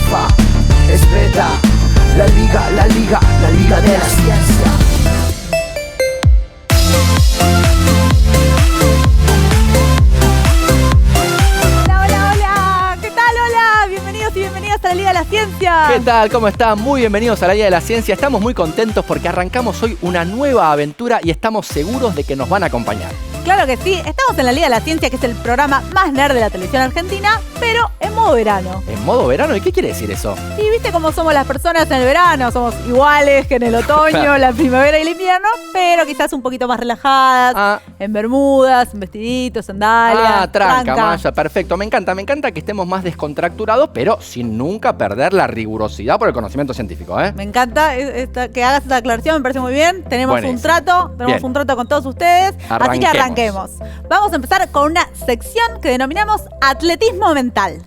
fa, es beta. La liga de la ciencia. Bienvenidos a la Liga de la Ciencia. ¿Qué tal? ¿Cómo están? Muy bienvenidos a la Liga de la Ciencia. Estamos muy contentos porque arrancamos hoy una nueva aventura y estamos seguros de que nos van a acompañar. Claro que sí, estamos en la Liga de la Ciencia, que es el programa más nerd de la televisión argentina, pero en modo verano. ¿En modo verano? ¿Y qué quiere decir eso? Y viste cómo somos las personas en el verano, somos iguales que en el otoño, la primavera y el invierno, pero quizás un poquito más relajadas, en bermudas, en vestiditos, sandalias. Tranca, Maya, perfecto. Me encanta que estemos más descontracturados, pero sin nunca perder la rigurosidad por el conocimiento científico, ¿eh? Me encanta que hagas esta aclaración, me parece muy bien. Tenemos Buenísimo. un trato con todos ustedes, así que arranquemos. Vamos a empezar con una sección que denominamos atletismo mental.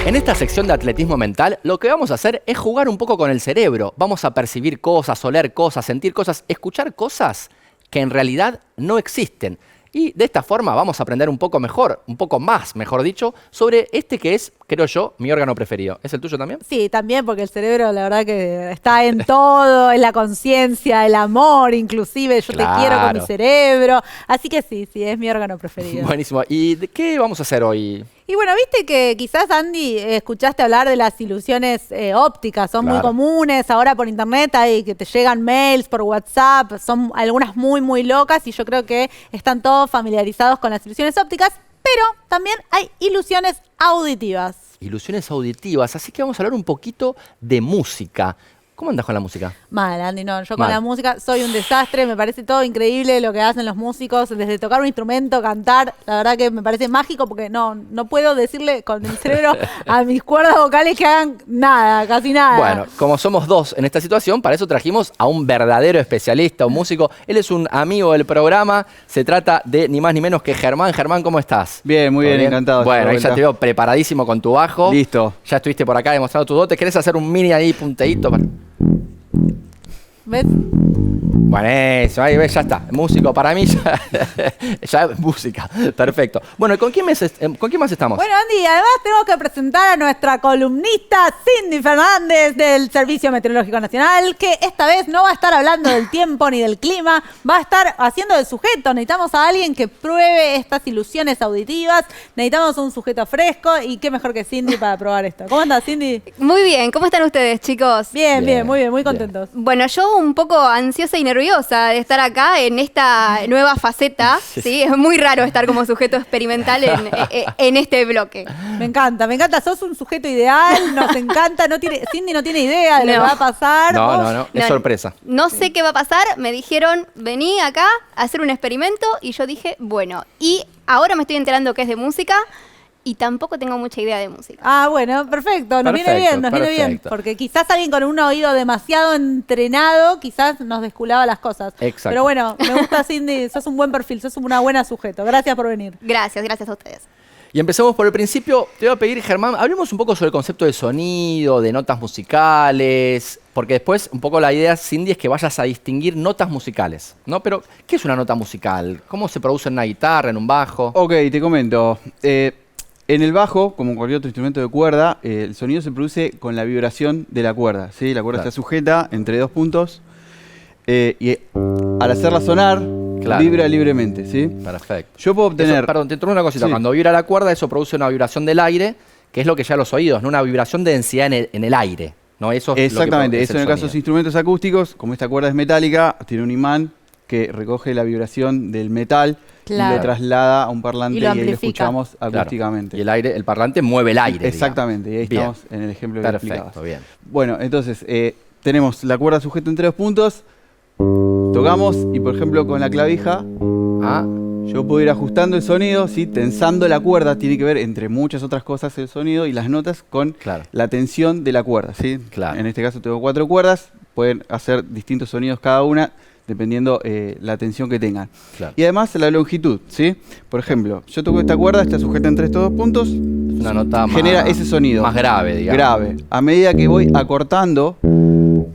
En esta sección de atletismo mental, lo que vamos a hacer es jugar un poco con el cerebro. Vamos a percibir cosas, oler cosas, sentir cosas, escuchar cosas que en realidad no existen. Y de esta forma vamos a aprender un poco más, mejor dicho, sobre este que es, creo yo, mi órgano preferido. ¿Es el tuyo también? Sí, también, porque el cerebro, la verdad que está en todo, en la conciencia, el amor, inclusive. Yo te quiero con mi cerebro. Así que sí, es mi órgano preferido. Buenísimo. ¿Y de qué vamos a hacer hoy? Y bueno, viste que quizás, Andy, escuchaste hablar de las ilusiones ópticas, son muy comunes, ahora por internet hay que te llegan mails por WhatsApp, son algunas muy, muy locas y yo creo que están todos familiarizados con las ilusiones ópticas, pero también hay ilusiones auditivas. Ilusiones auditivas, así que vamos a hablar un poquito de música. ¿Cómo andas con la música? Mal, Andy, no. Yo con la música soy un desastre. Me parece todo increíble lo que hacen los músicos. Desde tocar un instrumento, cantar. La verdad que me parece mágico porque no puedo decirle con el cerebro a mis cuerdas vocales que hagan nada, casi nada. Bueno, como somos dos en esta situación, para eso trajimos a un verdadero especialista, un músico. Él es un amigo del programa. Se trata de ni más ni menos que Germán. Germán, ¿cómo estás? Bien, muy bien, encantado. Bueno, ahí ya te veo preparadísimo con tu bajo. Listo. Ya estuviste por acá demostrando tus dotes. ¿Querés hacer un mini ahí punteíto? ¿Ves? Bueno, eso, ahí ves, ya está. Músico para mí, ya es música. Perfecto. Bueno, ¿con quién más estamos? Bueno, Andy, además tenemos que presentar a nuestra columnista Cindy Fernández del Servicio Meteorológico Nacional, que esta vez no va a estar hablando del tiempo ni del clima, va a estar haciendo de sujeto. Necesitamos a alguien que pruebe estas ilusiones auditivas, necesitamos un sujeto fresco y qué mejor que Cindy para probar esto. ¿Cómo andas, Cindy? Muy bien, ¿cómo están ustedes, chicos? Bien, muy contentos. Bueno, yo un poco ansiosa y nerviosa de estar acá en esta nueva faceta, ¿sí? Es muy raro estar como sujeto experimental en este bloque. Me encanta, sos un sujeto ideal, nos encanta, Cindy no tiene idea de lo que va a pasar. No, es sorpresa. No sé qué va a pasar, me dijeron, vení acá a hacer un experimento y yo dije, bueno, y ahora me estoy enterando que es de música. Y tampoco tengo mucha idea de música. Ah, bueno, perfecto. Nos viene bien. Porque quizás alguien con un oído demasiado entrenado, quizás nos desculaba las cosas. Exacto. Pero bueno, me gusta, Cindy. Sos un buen perfil, sos una buena sujeto. Gracias por venir. Gracias a ustedes. Y empecemos por el principio. Te voy a pedir, Germán, hablemos un poco sobre el concepto de sonido, de notas musicales, porque después un poco la idea, Cindy, es que vayas a distinguir notas musicales, ¿no? Pero, ¿qué es una nota musical? ¿Cómo se produce en una guitarra, en un bajo? Ok, te comento. En el bajo, como cualquier otro instrumento de cuerda, el sonido se produce con la vibración de la cuerda, ¿sí? La cuerda está sujeta entre dos puntos y al hacerla sonar, vibra libremente, ¿sí? Perfecto. Yo puedo obtener... Perdón, te interrumpo una cosita. Sí. Cuando vibra la cuerda, eso produce una vibración del aire, que es lo que ya los oídos, no una vibración de densidad en el aire, ¿no? Eso es exactamente, lo que es eso en el caso de los instrumentos acústicos, como esta cuerda es metálica, tiene un imán que recoge la vibración del metal y le traslada a un parlante y ahí lo escuchamos acústicamente. Y el parlante mueve el aire. Exactamente, y ahí estamos en el ejemplo que explicabas. Perfecto, bien. Bueno, entonces, tenemos la cuerda sujeta entre dos puntos, tocamos y por ejemplo con la clavija, yo puedo ir ajustando el sonido, ¿sí? Tensando la cuerda, tiene que ver entre muchas otras cosas el sonido y las notas con la tensión de la cuerda, ¿sí? En este caso tengo 4 cuerdas, pueden hacer distintos sonidos cada una, dependiendo la tensión que tengan. Y además la longitud, ¿sí? Por ejemplo, yo toco esta cuerda, está sujeta entre estos dos puntos, una nota genera ese sonido. Más grave, digamos. Grave. A medida que voy acortando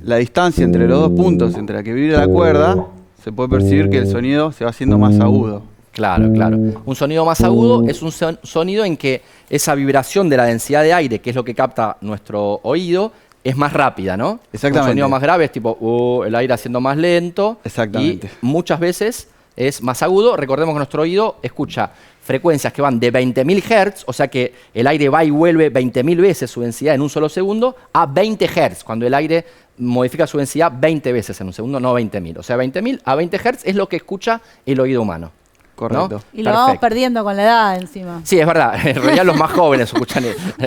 la distancia entre los dos puntos, entre la que vibra la cuerda, se puede percibir que el sonido se va haciendo más agudo. Claro, claro. Un sonido más agudo es un sonido en que esa vibración de la densidad de aire, que es lo que capta nuestro oído, es más rápida, ¿no? Exactamente. Un sonido más grave es tipo el aire haciendo más lento. Exactamente. Y muchas veces es más agudo. Recordemos que nuestro oído escucha frecuencias que van de 20.000 Hz, o sea que el aire va y vuelve 20.000 veces su densidad en un solo segundo, a 20 Hz, cuando el aire modifica su densidad 20 veces en un segundo, no 20.000. O sea, 20.000 a 20 Hz es lo que escucha el oído humano. Correcto. ¿No? Y lo vamos perdiendo con la edad encima. Sí, es verdad. En realidad los más jóvenes escuchan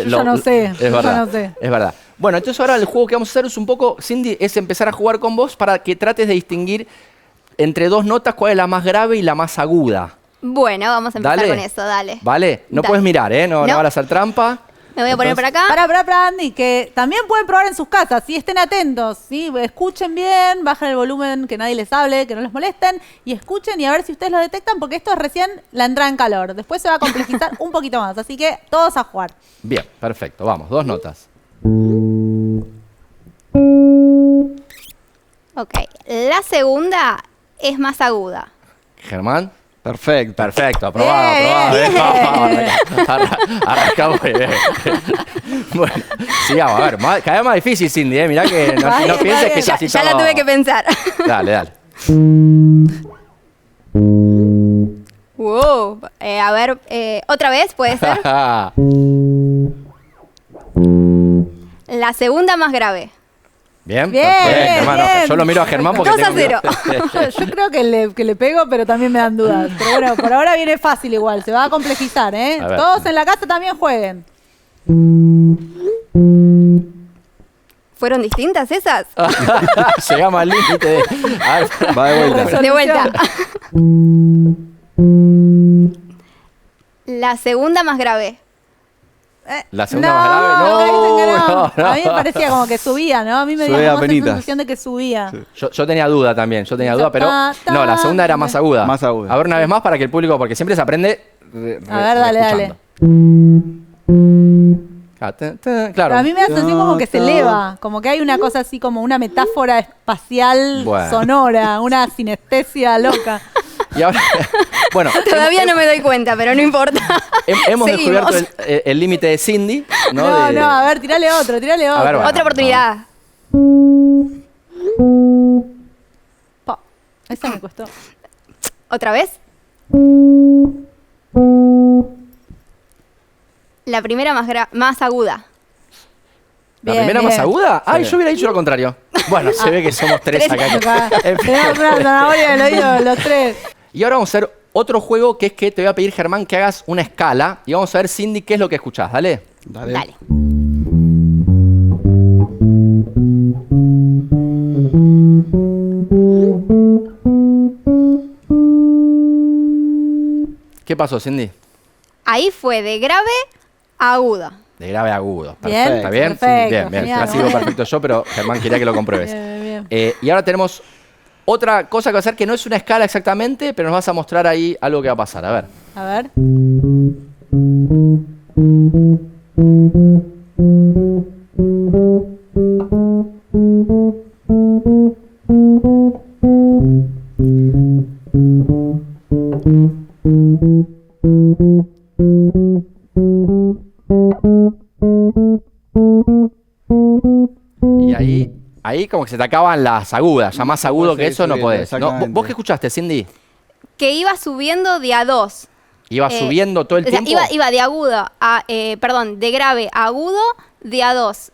Yo no sé, Es verdad. no sé. Es verdad. Bueno, entonces ahora el juego que vamos a hacer es un poco, Cindy, es empezar a jugar con vos para que trates de distinguir entre dos notas cuál es la más grave y la más aguda. Bueno, vamos a empezar Dale. con eso, dale. ¿Vale? No Dale. puedes mirar, ¿eh? No No. van a hacer trampa. Me voy a poner por acá. Para, Andy, que también pueden probar en sus casas, ¿sí? Estén atentos, ¿sí? Escuchen bien, bajen el volumen, que nadie les hable, que no les molesten, y escuchen y a ver si ustedes lo detectan, porque esto es recién la entrada en calor. Después se va a complejizar un poquito más, así que todos a jugar. Bien, perfecto. Vamos, dos notas. Ok, la segunda es más aguda. Germán. Perfecto. Perfecto, aprobado, Bien, aprobado. bien. Arrancamos muy bien. Bueno, sigamos, a ver, cada vez más difícil, Cindy, ¿eh? Mirá que no Está pienses bien. que ya así Ya la todo- tuve que pensar. Dale, dale. Wow. A ver, otra vez, ¿puede ser? La segunda más grave. Bien, Bien, perfecto, bien, hermano. bien. Yo lo miro a Germán porque 2 a tengo 0. Yo creo que le pego, pero también me dan dudas. Pero bueno, por ahora viene fácil igual, se va a complejizar, ¿eh? A ver. Todos en la casa también jueguen. ¿Fueron distintas esas? Llegamos al límite de... A ver, Va de vuelta. Resolución. De vuelta. La segunda más grave. La segunda más grave, no, dicen que no. no. A mí me parecía como que subía, ¿no? A mí me dio Subía como esa apenitas. sensación de que subía. Yo tenía duda también, pero no, la segunda era más aguda. Más aguda. A ver una vez más para que el público, porque siempre se aprende A ver, dale, reescuchando. Claro. Pero a mí me da sensación como que se eleva, como que hay una cosa así como una metáfora espacial Bueno. sonora, una sinestesia loca. Y ahora, bueno, Todavía no me doy cuenta, pero no importa. hemos Seguimos. descubierto el límite de Cindy, ¿no? No, De- no, a ver, tirale otro, tirale otro. ver, bueno. Otra oportunidad. Pa, esa me costó. ¿Otra vez? La primera más aguda. ¿La Bien, primera bien. más aguda? Ay, Sí. yo hubiera dicho lo contrario. Bueno, se ve que somos tres acá. Acá. En fin. Tenemos una zanahoria del oído, los tres. Y ahora vamos a hacer otro juego que es que te voy a pedir, Germán, que hagas una escala y vamos a ver, Cindy, qué es lo que escuchás. Dale. Dale. Dale. ¿Qué pasó, Cindy? Ahí fue de grave a aguda. De grave a agudo. Bien, ¿Está bien? perfecto, Bien, bien. genial, Ha sido bien. perfecto yo, pero Germán quería que lo compruebes. Bien, bien. Y ahora tenemos otra cosa que va a hacer que no es una escala exactamente, pero nos vas a mostrar ahí algo que va a pasar. A ver. A ver. Y ahí como que se te acaban las agudas. Ya más agudo que seguir eso no subiendo, podés. ¿No? exactamente. ¿Vos qué escuchaste, Cindy? Que iba subiendo de a 2. ¿Iba subiendo todo el o sea, tiempo? iba de agudo a, perdón, de grave a agudo de a 2.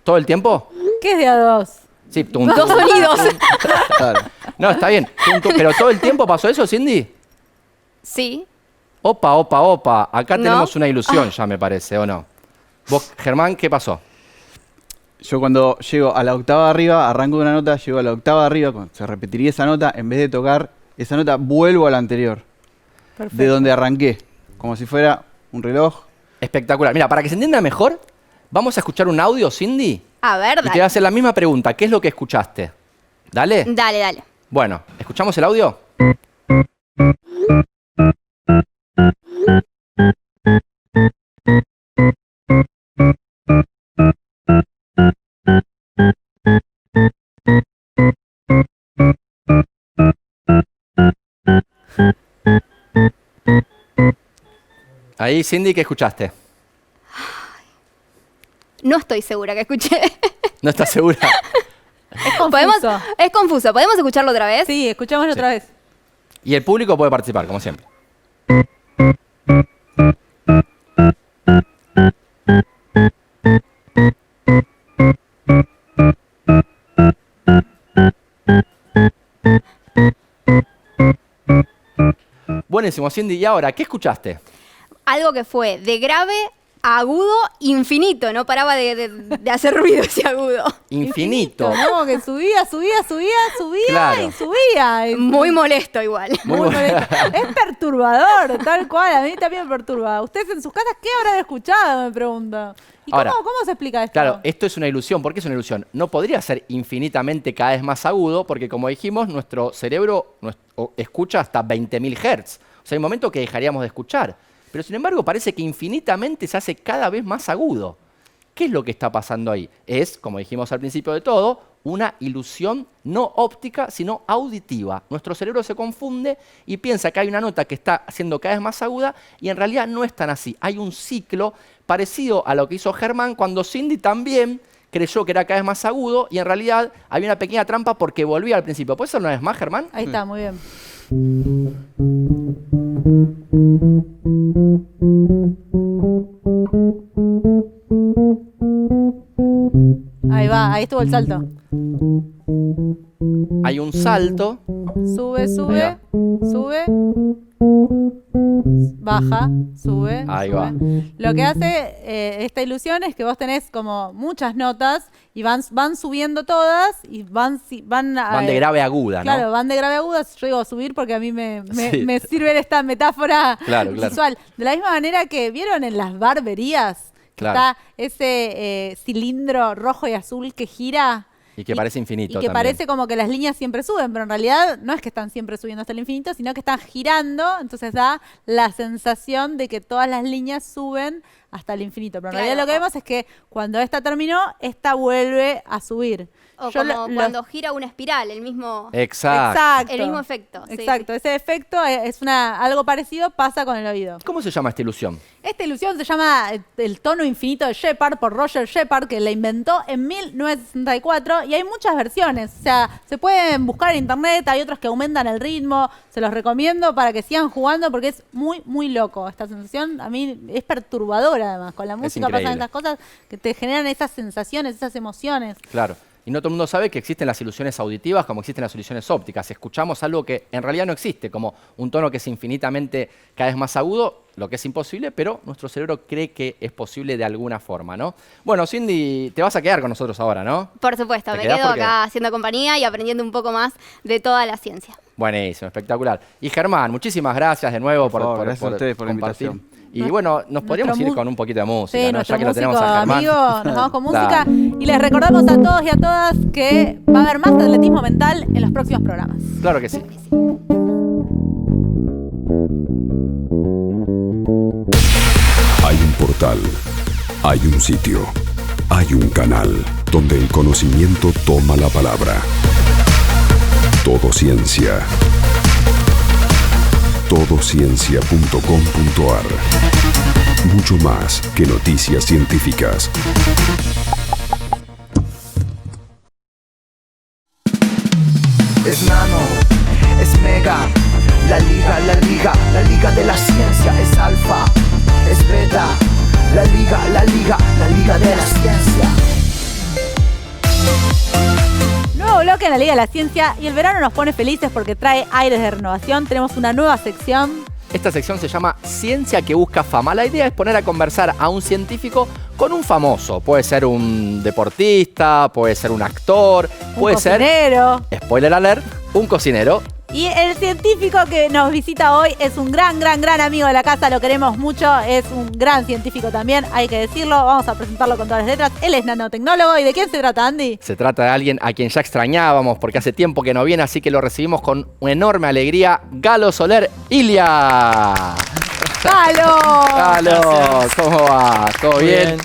¿Todo el tiempo? ¿Qué es de a dos? Sí, tum, Dos tum. sonidos. Claro. No, está bien. Tum, tum. ¿Pero todo el tiempo pasó eso, Cindy? Sí. Opa, opa, opa. Acá ¿No? tenemos una ilusión ya, me parece, ¿o no? Vos, Germán, ¿qué pasó? Yo cuando llego a la octava arriba, arranco de una nota, llego a la octava arriba, se repetiría esa nota, en vez de tocar esa nota, vuelvo a la anterior, Perfecto. de donde arranqué, como si fuera un reloj. Espectacular. Mira, para que se entienda mejor, vamos a escuchar un audio, Cindy, A ver, y te voy a dale. hacer la misma pregunta. ¿Qué es lo que escuchaste? ¿Dale? Dale, dale. Bueno, ¿escuchamos el audio? Ahí, Cindy, ¿qué escuchaste? No estoy segura que escuché. ¿No estás segura? Es confuso. Es confuso. ¿Podemos escucharlo otra vez? Sí, escuchémoslo otra vez. Y el público puede participar, como siempre. Buenísimo, Cindy. ¿Y ahora qué escuchaste? Algo que fue de grave a agudo infinito. No paraba de hacer ruido ese agudo. Infinito. ¿No? Que subía Claro. y subía. Muy molesto igual. Muy bueno. molesto. Es perturbador, tal cual. A mí también me perturba. ¿Ustedes en sus casas qué habrán escuchado? Me pregunto. ¿Y Ahora, cómo se explica esto? Claro, esto es una ilusión. ¿Por qué es una ilusión? No podría ser infinitamente cada vez más agudo porque, como dijimos, nuestro cerebro escucha hasta 20.000 Hz. O sea, hay momentos que dejaríamos de escuchar. Pero, sin embargo, parece que infinitamente se hace cada vez más agudo. ¿Qué es lo que está pasando ahí? Es, como dijimos al principio de todo, una ilusión no óptica, sino auditiva. Nuestro cerebro se confunde y piensa que hay una nota que está siendo cada vez más aguda y en realidad no es tan así. Hay un ciclo parecido a lo que hizo Germán cuando Cindy también creyó que era cada vez más agudo y en realidad había una pequeña trampa porque volvía al principio. ¿Puede ser una vez más, Germán? Ahí está, muy bien. Ahí va, ahí estuvo el salto. Hay un salto. Sube, Ahí sube, sube. Baja, sube. Ahí sube. va. Lo que hace esta ilusión es que vos tenés como muchas notas y van subiendo todas y van de grave a aguda, ¿no? Claro, van de grave a aguda. Yo digo subir porque a mí me Sí. sirve esta metáfora Claro. visual. De la misma manera que vieron en las barberías, que Claro. está ese cilindro rojo y azul que gira. Y que parece infinito Y que también. parece como que las líneas siempre suben, pero en realidad no es que están siempre subiendo hasta el infinito, sino que están girando, entonces da la sensación de que todas las líneas suben hasta el infinito. Pero en Claro. realidad lo que vemos es que cuando esta terminó, esta vuelve a subir. O Yo como cuando gira una espiral, el mismo Exacto. el mismo efecto. Sí, Exacto, ese efecto es algo parecido, pasa con el oído. ¿Cómo se llama esta ilusión? Esta ilusión se llama el tono infinito de Shepard por Roger Shepard, que la inventó en 1964 y hay muchas versiones. O sea, se pueden buscar en internet, hay otros que aumentan el ritmo, se los recomiendo para que sigan jugando porque es muy, muy loco. Esta sensación a mí es perturbadora además. Con la música pasan increíble. estas cosas que te generan esas sensaciones, esas emociones. Claro. Y no todo el mundo sabe que existen las ilusiones auditivas como existen las ilusiones ópticas. Escuchamos algo que en realidad no existe, como un tono que es infinitamente cada vez más agudo, lo que es imposible, pero nuestro cerebro cree que es posible de alguna forma, ¿no? Bueno, Cindy, te vas a quedar con nosotros ahora, ¿no? Por supuesto, ¿Te me quedás quedo porque- acá haciendo compañía y aprendiendo un poco más de toda la ciencia. Buenísimo, espectacular. Y Germán, muchísimas gracias de nuevo Por favor, gracias a ustedes por la compartir. invitación. Y bueno, nos podríamos ir con un poquito de música, Sí, ¿no? nuestro Ya que lo músico tenemos a Germán. amigo, nos vamos con música. Dale. Y les recordamos a todos y a todas que va a haber más atletismo mental en los próximos programas. Claro que sí. Hay un portal, hay un sitio, hay un canal donde el conocimiento toma la palabra. Todo Ciencia. Todociencia.com.ar. Mucho más que noticias científicas. Es nano, es mega, la liga de la ciencia. Es alfa, es beta, la liga de la ciencia. Nuevo bloque en la Liga de la Ciencia y el verano nos pone felices porque trae aires de renovación. Tenemos una nueva sección. Esta sección se llama Ciencia que busca fama. La idea es poner a conversar a un científico con un famoso. Puede ser un deportista, puede ser un actor, puede Un cocinero. ser, spoiler alert, un cocinero. Y el científico que nos visita hoy es un gran amigo de la casa, lo queremos mucho, es un gran científico también, hay que decirlo, vamos a presentarlo con todas las letras. Él es nanotecnólogo. ¿Y de quién se trata, Andy? Se trata de alguien a quien ya extrañábamos porque hace tiempo que no viene, así que lo recibimos con una enorme alegría. Galo Soler Ilia. ¡Galo! Galo, ¿cómo va? ¿Todo bien?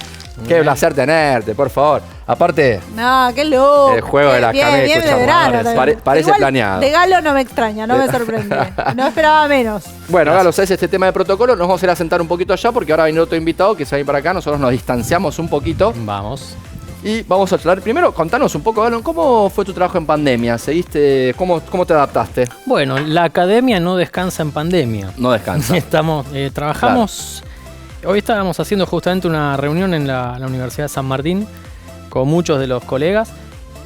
Qué placer tenerte, por favor. Aparte, No, qué loco. el juego de las Bien, bien de verano. parece Igual, planeado. De Galo no me extraña, no me sorprende. No esperaba menos. Bueno, Galo, ¿sabes este tema de protocolo? Nos vamos a ir a sentar un poquito allá porque ahora viene otro invitado que se va a ir para acá. Nosotros nos distanciamos un poquito Vamos. y vamos a charlar. Primero, contanos un poco, Galo, ¿cómo fue tu trabajo en pandemia? ¿Cómo te adaptaste? Bueno, la academia no descansa en pandemia. No descansa. Trabajamos. Hoy estábamos haciendo justamente una reunión en la Universidad de San Martín con muchos de los colegas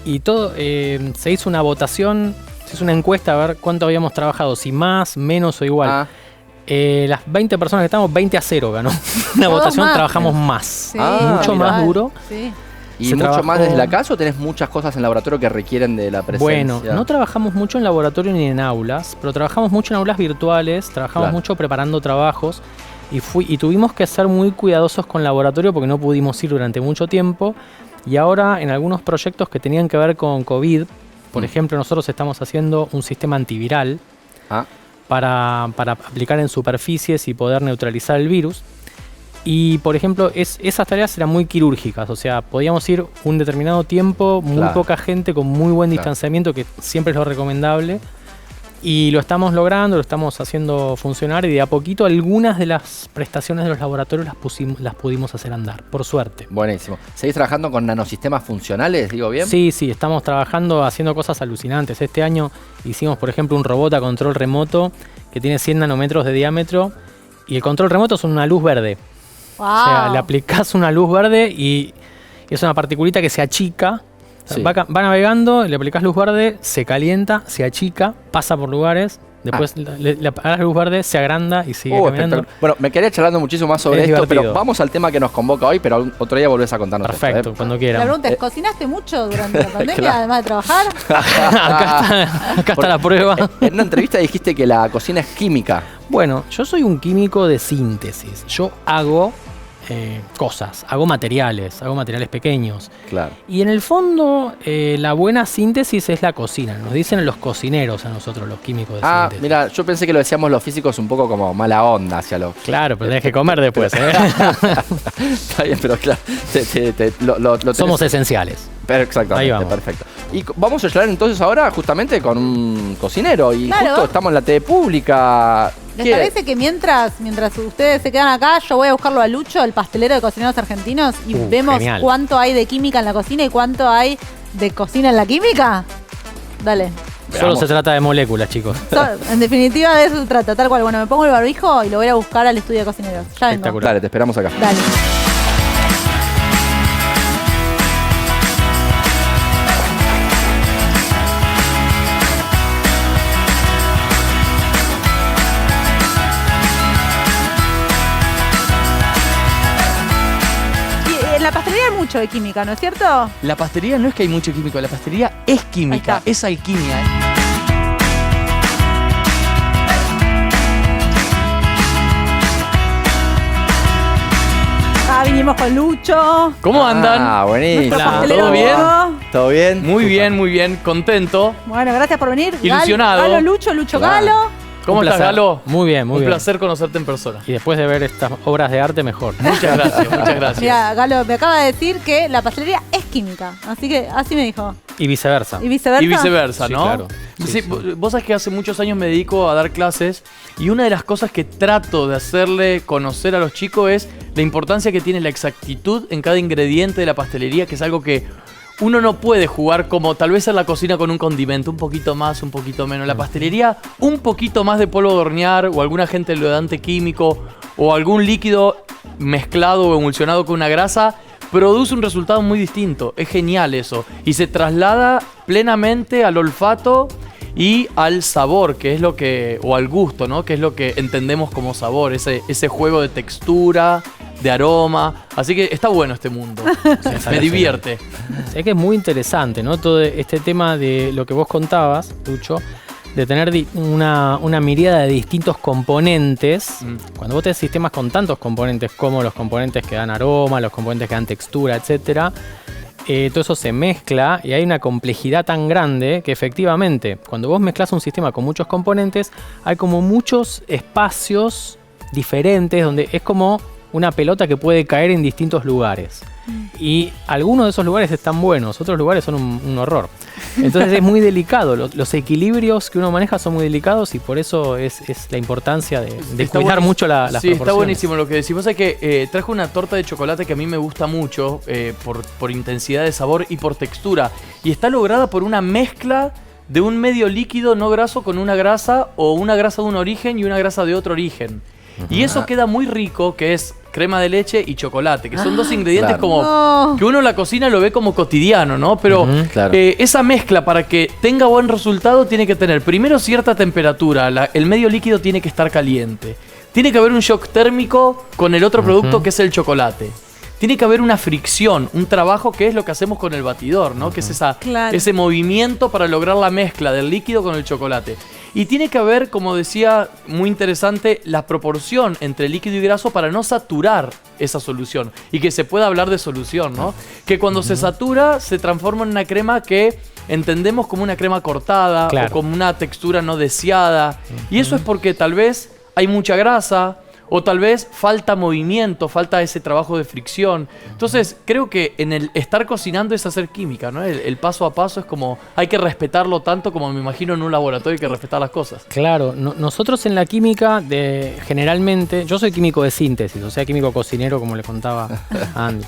y todo se hizo una votación, se hizo una encuesta a ver cuánto habíamos trabajado, si más, menos o igual. Ah. Las 20 personas que estamos, 20-0 ganó. Una Todos votación, más. trabajamos más. Sí, mucho tal más cual. duro. Sí. ¿Y Se mucho trabajó- más desde la casa o tenés muchas cosas en laboratorio que requieren de la presencia? Bueno, no trabajamos mucho en laboratorio ni en aulas, pero trabajamos mucho en aulas virtuales, trabajamos Claro. mucho preparando trabajos y tuvimos que ser muy cuidadosos con laboratorio porque no pudimos ir durante mucho tiempo y ahora en algunos proyectos que tenían que ver con COVID, por ejemplo, nosotros estamos haciendo un sistema antiviral Ah, para aplicar en superficies y poder neutralizar el virus. Y, por ejemplo, esas tareas eran muy quirúrgicas, o sea, podíamos ir un determinado tiempo, muy Claro. poca gente, con muy buen Claro. distanciamiento, que siempre es lo recomendable. Y lo estamos logrando, lo estamos haciendo funcionar y de a poquito algunas de las prestaciones de los laboratorios las pudimos hacer andar, por suerte. buenísimo. ¿Seguís trabajando con nanosistemas funcionales, digo bien? Sí, estamos trabajando haciendo cosas alucinantes. Este año hicimos, por ejemplo, un robot a control remoto que tiene 100 nanómetros de diámetro y el control remoto es una luz verde. Wow. O sea, le aplicás una luz verde y es una particulita que se achica. O sea, Sí. va navegando, le aplicás luz verde, se calienta, se achica, pasa por lugares, después le apagás luz verde, se agranda y sigue caminando. Espectacular. Bueno, me quedaría charlando muchísimo más sobre Es esto, divertido. pero vamos al tema que nos convoca hoy, pero otro día volvés a contarnos. esto, Perfecto, ¿eh? cuando La quieran. pregunta es, ¿cocinaste mucho durante la pandemia, Claro. además de trabajar? Acá está la prueba. En una entrevista dijiste que la cocina es química. Bueno, yo soy un químico de síntesis. Yo hago cosas, hago materiales pequeños. Claro. Y en el fondo, la buena síntesis es la cocina. Nos dicen los cocineros a nosotros, los químicos de Ah, síntesis. mira, yo pensé que lo decíamos los físicos un poco como mala onda hacia lo. Claro, pero tenés que comer después, ¿eh? Está bien, pero claro. Lo tenés- Somos esenciales. Pero exactamente, Ahí vamos. perfecto. Y vamos a hablar entonces ahora justamente con un cocinero. Y Claro. justo estamos en la TV pública. ¿Les ¿Qué? parece que mientras ustedes se quedan acá, yo voy a buscarlo a Lucho, el pastelero de cocineros argentinos, y vemos genial. cuánto hay de química en la cocina y cuánto hay de cocina en la química? Dale. Solo Veamos. se trata de moléculas, chicos. En definitiva de eso se trata, tal cual. Bueno, me pongo el barbijo y lo voy a buscar al estudio de cocineros. Ya vengo. Espectacular. Dale, te esperamos acá. Dale. Y en la pastelería hay mucho de química, ¿no es cierto? La pastelería no es que hay mucho químico, la pastelería es química, Ahí está. es alquimia. Ah, vinimos con Lucho. ¿Cómo andan? Ah, buenísimo. nuestro Hola, pastelero ¿todo bien? amigo. ¿Todo bien? Muy bien, contento. Bueno, gracias por venir. Ilusionado. Galo Lucho, Lucho Claro. Galo. ¿Cómo Un estás, placer. Galo? Muy bien, muy Un bien. placer conocerte en persona. Y después de ver estas obras de arte, mejor. Muchas gracias, muchas gracias. Mira, Galo me acaba de decir que la pastelería es química. Así que así me dijo. Y viceversa. ¿Y viceversa? Y viceversa, Sí, ¿no? claro. Sí, Sí, sí. Vos sabés que hace muchos años me dedico a dar clases y una de las cosas que trato de hacerle conocer a los chicos es la importancia que tiene la exactitud en cada ingrediente de la pastelería, que es algo que uno no puede jugar como tal vez en la cocina con un condimento, un poquito más, un poquito menos. La pastelería, un poquito más de polvo de hornear o algún agente leudante químico o algún líquido mezclado o emulsionado con una grasa produce un resultado muy distinto. Es genial eso. Y se traslada plenamente al olfato y al sabor, que es lo que, o al gusto, ¿no? Que es lo que entendemos como sabor, ese juego de textura, de aroma. Así que está bueno este mundo. Me divierte. Es que es muy interesante, ¿no? Todo este tema de lo que vos contabas, Lucho, de tener una miríada de distintos componentes. Cuando vos tenés sistemas con tantos componentes como los componentes que dan aroma, los componentes que dan textura, etcétera, todo eso se mezcla y hay una complejidad tan grande que efectivamente, cuando vos mezclas un sistema con muchos componentes, hay como muchos espacios diferentes donde es como una pelota que puede caer en distintos lugares. Y algunos de esos lugares están buenos, otros lugares son un horror. Entonces es muy delicado, los equilibrios que uno maneja son muy delicados y por eso es la importancia de cuidar mucho las proporciones. Está buenísimo lo que decimos. Es que traje una torta de chocolate que a mí me gusta mucho por intensidad de sabor y por textura. Y está lograda por una mezcla de un medio líquido no graso con una grasa o una grasa de un origen y una grasa de otro origen. Y eso queda muy rico, que es crema de leche y chocolate, que son dos ingredientes como que uno en la cocina lo ve como cotidiano, ¿no? Pero esa mezcla para que tenga buen resultado tiene que tener primero cierta temperatura, el medio líquido tiene que estar caliente, tiene que haber un shock térmico con el otro producto que es el chocolate. Tiene que haber una fricción, un trabajo que es lo que hacemos con el batidor, ¿no? Que es ese movimiento para lograr la mezcla del líquido con el chocolate. Y tiene que haber, como decía, muy interesante, la proporción entre líquido y graso para no saturar esa solución. Y que se pueda hablar de solución, ¿no? Que cuando se satura, se transforma en una crema que entendemos como una crema cortada o como una textura no deseada. Y eso es porque tal vez hay mucha grasa, o tal vez falta movimiento, falta ese trabajo de fricción. Entonces, creo que en el estar cocinando es hacer química, ¿no? El paso a paso es como, hay que respetarlo tanto como me imagino en un laboratorio hay que respetar las cosas. Claro, nosotros en la química, generalmente, yo soy químico de síntesis, o sea, químico cocinero, como le contaba a Andy.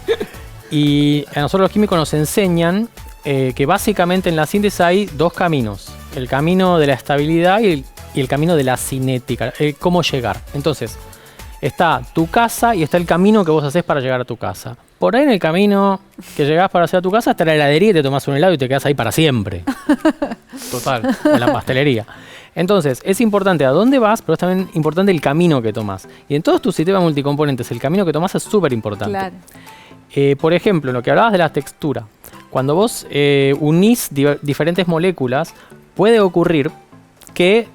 Y a nosotros los químicos nos enseñan que básicamente en la síntesis hay dos caminos. El camino de la estabilidad y el camino de la cinética, cómo llegar. Entonces, está tu casa y está el camino que vos haces para llegar a tu casa. Por ahí en el camino que llegás para hacer a tu casa está la heladería y te tomás un helado y te quedás ahí para siempre. Total, en la pastelería. Entonces, es importante a dónde vas, pero es también importante el camino que tomás. Y en todos tus sistemas multicomponentes, el camino que tomás es súper importante. Claro. Por ejemplo, lo que hablabas de la textura. Cuando vos unís diferentes moléculas, puede ocurrir que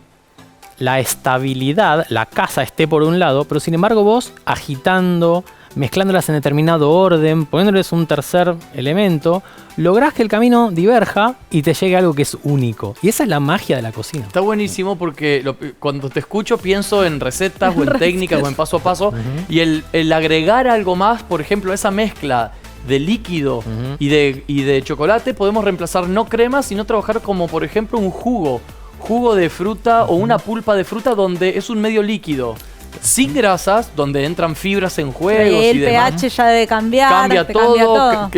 la estabilidad, la casa esté por un lado, pero sin embargo vos agitando, mezclándolas en determinado orden, poniéndoles un tercer elemento, lográs que el camino diverja y te llegue a algo que es único. Y esa es la magia de la cocina. Está buenísimo porque cuando te escucho pienso en recetas o en técnicas o en paso a paso y el agregar algo más, por ejemplo, esa mezcla de líquido y de chocolate, podemos reemplazar no crema, sino trabajar como, por ejemplo, un jugo de fruta o una pulpa de fruta donde es un medio líquido, sin grasas, donde entran fibras en juego y demás. El pH ya debe cambiar. Cambia todo.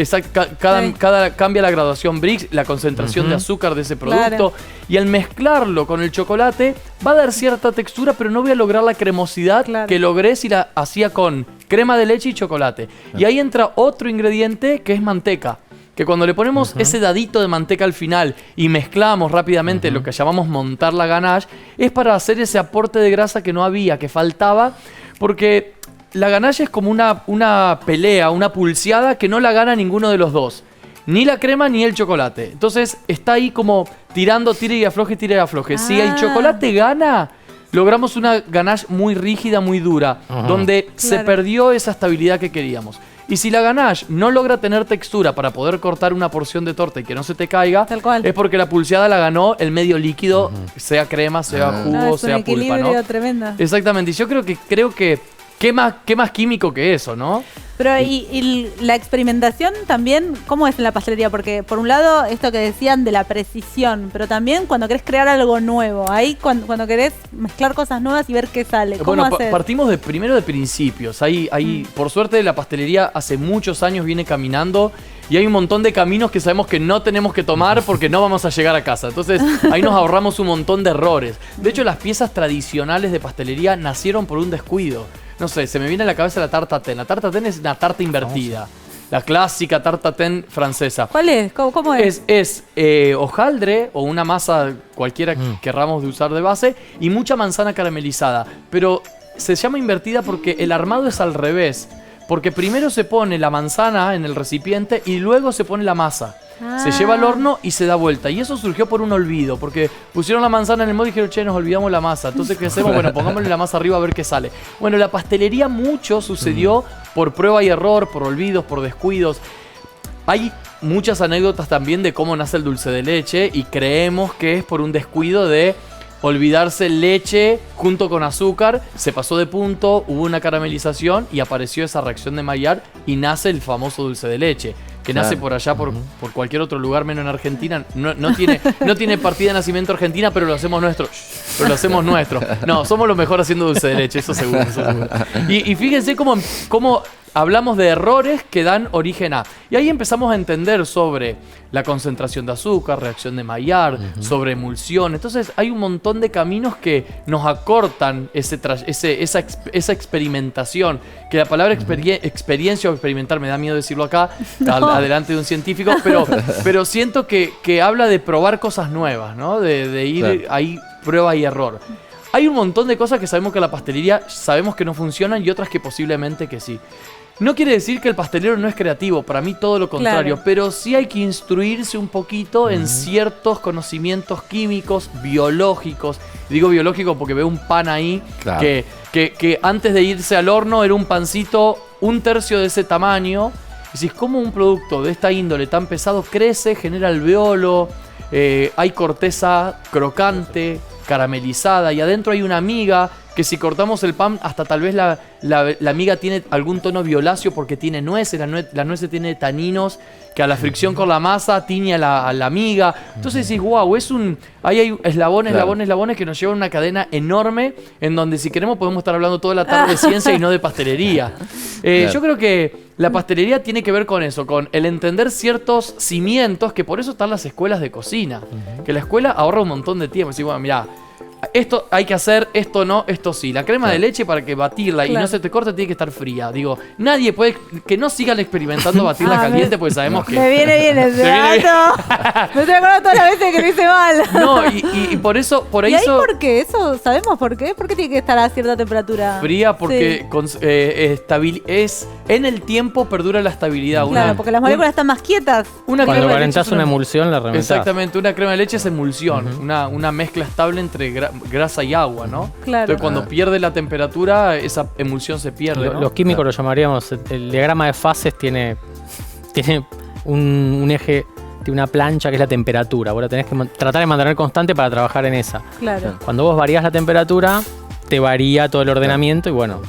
Cambia la graduación Brix, la concentración de azúcar de ese producto. Y al mezclarlo con el chocolate, va a dar cierta textura, pero no voy a lograr la cremosidad que logré si la hacía con crema de leche y chocolate. Y ahí entra otro ingrediente que es manteca. Que cuando le ponemos ese dadito de manteca al final y mezclamos rápidamente lo que llamamos montar la ganache, es para hacer ese aporte de grasa que no había, que faltaba, porque la ganache es como una pelea, una pulseada que no la gana ninguno de los dos. Ni la crema ni el chocolate. Entonces está ahí como tirando, tira y afloje. Si el chocolate gana, logramos una ganache muy rígida, muy dura, donde se perdió esa estabilidad que queríamos. Y si la ganache no logra tener textura para poder cortar una porción de torta y que no se te caiga, es porque la pulseada la ganó el medio líquido, sea crema, sea jugo, sea pulpa, ¿no? Tremendo. Exactamente. Y yo creo que ¿qué más químico que eso, no? Pero y la experimentación también, ¿cómo es en la pastelería? Porque por un lado, esto que decían de la precisión, pero también cuando querés crear algo nuevo, ahí cuando querés mezclar cosas nuevas y ver qué sale. ¿Cómo hacer? Partimos primero de principios. Por suerte la pastelería hace muchos años viene caminando y hay un montón de caminos que sabemos que no tenemos que tomar porque no vamos a llegar a casa. Entonces ahí nos ahorramos un montón de errores. De hecho, las piezas tradicionales de pastelería nacieron por un descuido. No sé, se me viene a la cabeza la tarta tatin. La tarta tatin es una tarta invertida. La clásica tarta tatin francesa. ¿Cuál es? ¿Cómo es? Es hojaldre o una masa cualquiera que querramos de usar de base y mucha manzana caramelizada. Pero se llama invertida porque el armado es al revés. Porque primero se pone la manzana en el recipiente y luego se pone la masa. Se lleva al horno y se da vuelta. Y eso surgió por un olvido, porque pusieron la manzana en el molde y dijeron, che, nos olvidamos la masa. Entonces, ¿qué hacemos? Bueno, pongámosle la masa arriba a ver qué sale. Bueno, la pastelería mucho sucedió por prueba y error, por olvidos, por descuidos. Hay muchas anécdotas también de cómo nace el dulce de leche y creemos que es por un descuido de olvidarse leche junto con azúcar, se pasó de punto, hubo una caramelización y apareció esa reacción de Maillard y nace el famoso dulce de leche. Que nace por allá, por cualquier otro lugar menos en Argentina. No tiene partida de nacimiento Argentina, pero lo hacemos nuestro. No, somos los mejores haciendo dulce de leche, eso seguro. Y fíjense cómo hablamos de errores que dan origen a. Y ahí empezamos a entender sobre la concentración de azúcar, reacción de Maillard, sobre emulsión. Entonces hay un montón de caminos que nos acortan esa experimentación. Que la palabra experiencia o experimentar, me da miedo decirlo acá, adelante de un científico, pero siento que habla de probar cosas nuevas, ¿no? De ir ahí, prueba y error. Hay un montón de cosas que sabemos que la pastelería sabemos que no funcionan y otras que posiblemente que sí. No quiere decir que el pastelero no es creativo, para mí todo lo contrario, pero sí hay que instruirse un poquito en ciertos conocimientos químicos, biológicos. Digo biológico porque veo un pan ahí que antes de irse al horno era un pancito 1/3 de ese tamaño. Y si es como un producto de esta índole tan pesado crece, genera alveolo, hay corteza crocante, caramelizada y adentro hay una miga que si cortamos el pan hasta tal vez la miga tiene algún tono violáceo porque tiene nueces, la nuez tiene taninos que a la fricción con la masa tiñe a la miga. Entonces decís, wow, ahí hay eslabones que nos llevan a una cadena enorme en donde si queremos podemos estar hablando toda la tarde de ciencia y no de pastelería. Yo creo que la pastelería tiene que ver con eso, con el entender ciertos cimientos, que por eso están las escuelas de cocina. Que la escuela ahorra un montón de tiempo. Decís, bueno, mirá, esto hay que hacer, esto no, esto sí. La crema de leche para que batirla y no se te corte tiene que estar fría. Digo, nadie puede que no sigan experimentando batirla caliente porque sabemos que... Me viene bien ese dato. Me estoy acordando todas las veces que lo hice mal. No, y por eso... ¿Y ahí por qué? ¿Eso sabemos por qué? ¿Por qué tiene que estar a cierta temperatura? Fría porque es en el tiempo perdura la estabilidad. Claro, porque las moléculas están más quietas. Cuando calentás una emulsión, la reventás. Exactamente, una crema de leche es emulsión. Una mezcla estable entre grasa y agua, ¿no? Claro. Entonces cuando pierde la temperatura, esa emulsión se pierde, ¿no? Los químicos lo llamaríamos, el diagrama de fases tiene un eje, tiene una plancha que es la temperatura. Vos la tenés que tratar de mantener constante para trabajar en esa. Claro. Cuando vos varías la temperatura, te varía todo el ordenamiento y bueno,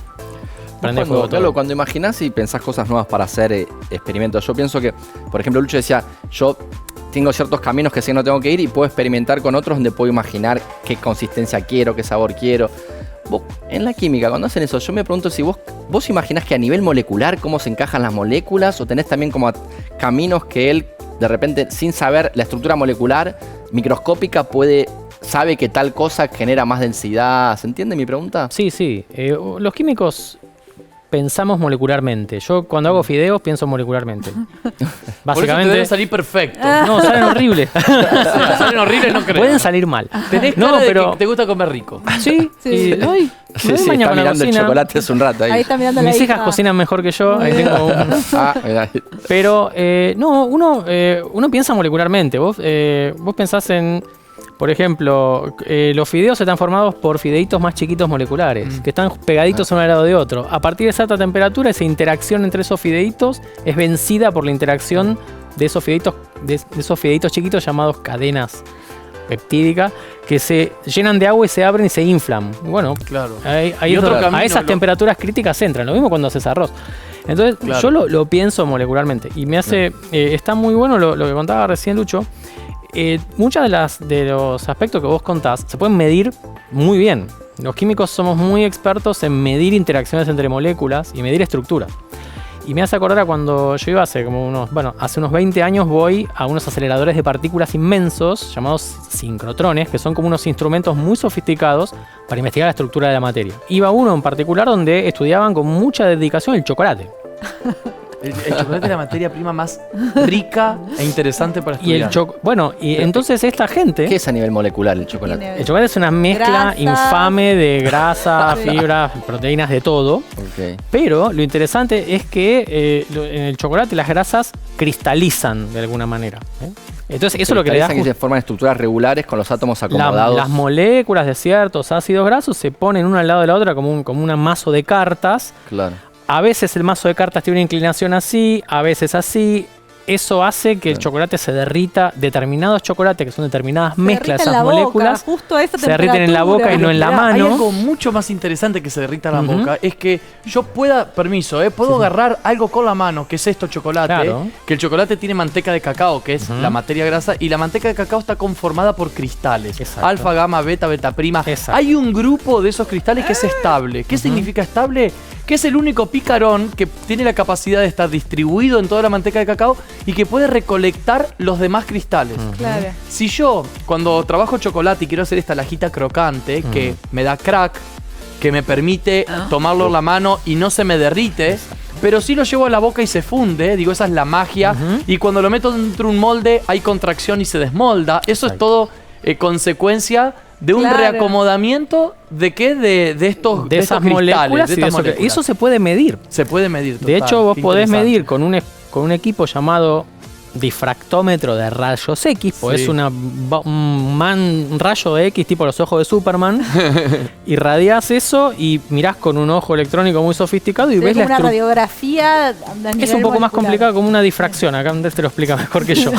prende fuego todo. Cuando imaginás y pensás cosas nuevas para hacer experimentos, yo pienso que, por ejemplo, Lucho decía, yo tengo ciertos caminos que sí no tengo que ir y puedo experimentar con otros donde puedo imaginar qué consistencia quiero, qué sabor quiero. Vos, en la química, cuando hacen eso, yo me pregunto si vos imaginás que a nivel molecular cómo se encajan las moléculas o tenés también como caminos que él, de repente, sin saber la estructura molecular microscópica, sabe que tal cosa genera más densidad. ¿Se entiende mi pregunta? Sí. Los químicos pensamos molecularmente. Yo cuando hago fideos pienso molecularmente. Básicamente. Por eso te deben salir perfecto. No, salen horribles. Salen horribles, no creo. Pueden salir mal. Tenés cara de que te gusta comer rico. Sí. Sí. Sí, está mirando el chocolate hace un rato ahí. Ahí está mirando Mis hijas cocinan mejor que yo. Ahí tengo Pero uno piensa molecularmente. Vos pensás en... Por ejemplo, los fideos están formados por fideitos más chiquitos moleculares, que están pegaditos uno al lado de otro. A partir de cierta temperatura, esa interacción entre esos fideitos es vencida por la interacción de esos fideitos chiquitos llamados cadenas peptídicas, que se llenan de agua y se abren y se inflan. Bueno, claro. A esas temperaturas críticas entran. Lo mismo cuando haces arroz. Entonces, yo lo pienso molecularmente. Y me hace... está muy bueno lo que contaba recién Lucho. Muchos de los aspectos que vos contás se pueden medir muy bien. Los químicos somos muy expertos en medir interacciones entre moléculas y medir estructuras. Y me hace acordar a cuando yo iba hace unos 20 años voy a unos aceleradores de partículas inmensos llamados sincrotrones, que son como unos instrumentos muy sofisticados para investigar la estructura de la materia. Iba uno en particular donde estudiaban con mucha dedicación el chocolate. El chocolate es la materia prima más rica e interesante para estudiar. Entonces esta gente... ¿Qué es a nivel molecular el chocolate? El chocolate es una mezcla infame de grasa, fibras, proteínas, de todo. Okay. Pero lo interesante es que en el chocolate las grasas cristalizan de alguna manera. Entonces eso es lo que le da... que se forman estructuras regulares con los átomos acomodados. Las moléculas de ciertos ácidos grasos se ponen una al lado de la otra como un mazo de cartas. Claro. A veces el mazo de cartas tiene una inclinación así, a veces así. eso hace que el chocolate se derrita. Determinados chocolates, que son determinadas mezclas de derrita en esas la boca, moléculas, justo a esa se derriten en la boca y temperatura. no en la Mirá, hay mano. algo mucho más interesante que se derrita en la Ujú. boca. Es que yo puedo agarrar algo con la mano, que es esto, chocolate. Claro. Que el chocolate tiene manteca de cacao, que es Ujú. la materia grasa. Y la manteca de cacao está conformada por cristales. Exacto. Alfa, gamma, beta, beta prima. Exacto. Hay un grupo de esos cristales que es estable. ¿Qué significa estable? Que es el único picarón que tiene la capacidad de estar distribuido en toda la manteca de cacao y que puede recolectar los demás cristales. Claro. Si yo, cuando trabajo chocolate y quiero hacer esta lajita crocante, que me da crack, que me permite tomarlo en la mano y no se me derrite, pero sí lo llevo a la boca y se funde, digo, esa es la magia, y cuando lo meto dentro de un molde hay contracción y se desmolda. Eso es todo consecuencia de un Claro. reacomodamiento de qué, de estos De de esas estos cristales, moléculas de y de estas eso, moléculas. eso se puede medir. Se puede medir. De total, hecho, vos qué podés interesante. medir con un equipo llamado difractómetro de rayos X, pues Sí. es un rayo X tipo los ojos de Superman, irradiás eso y mirás con un ojo electrónico muy sofisticado y Se ve ves la como una estructura. radiografía a Es nivel un poco más molecular. complicado, como una difracción. Acá Andrés te lo explica mejor que yo.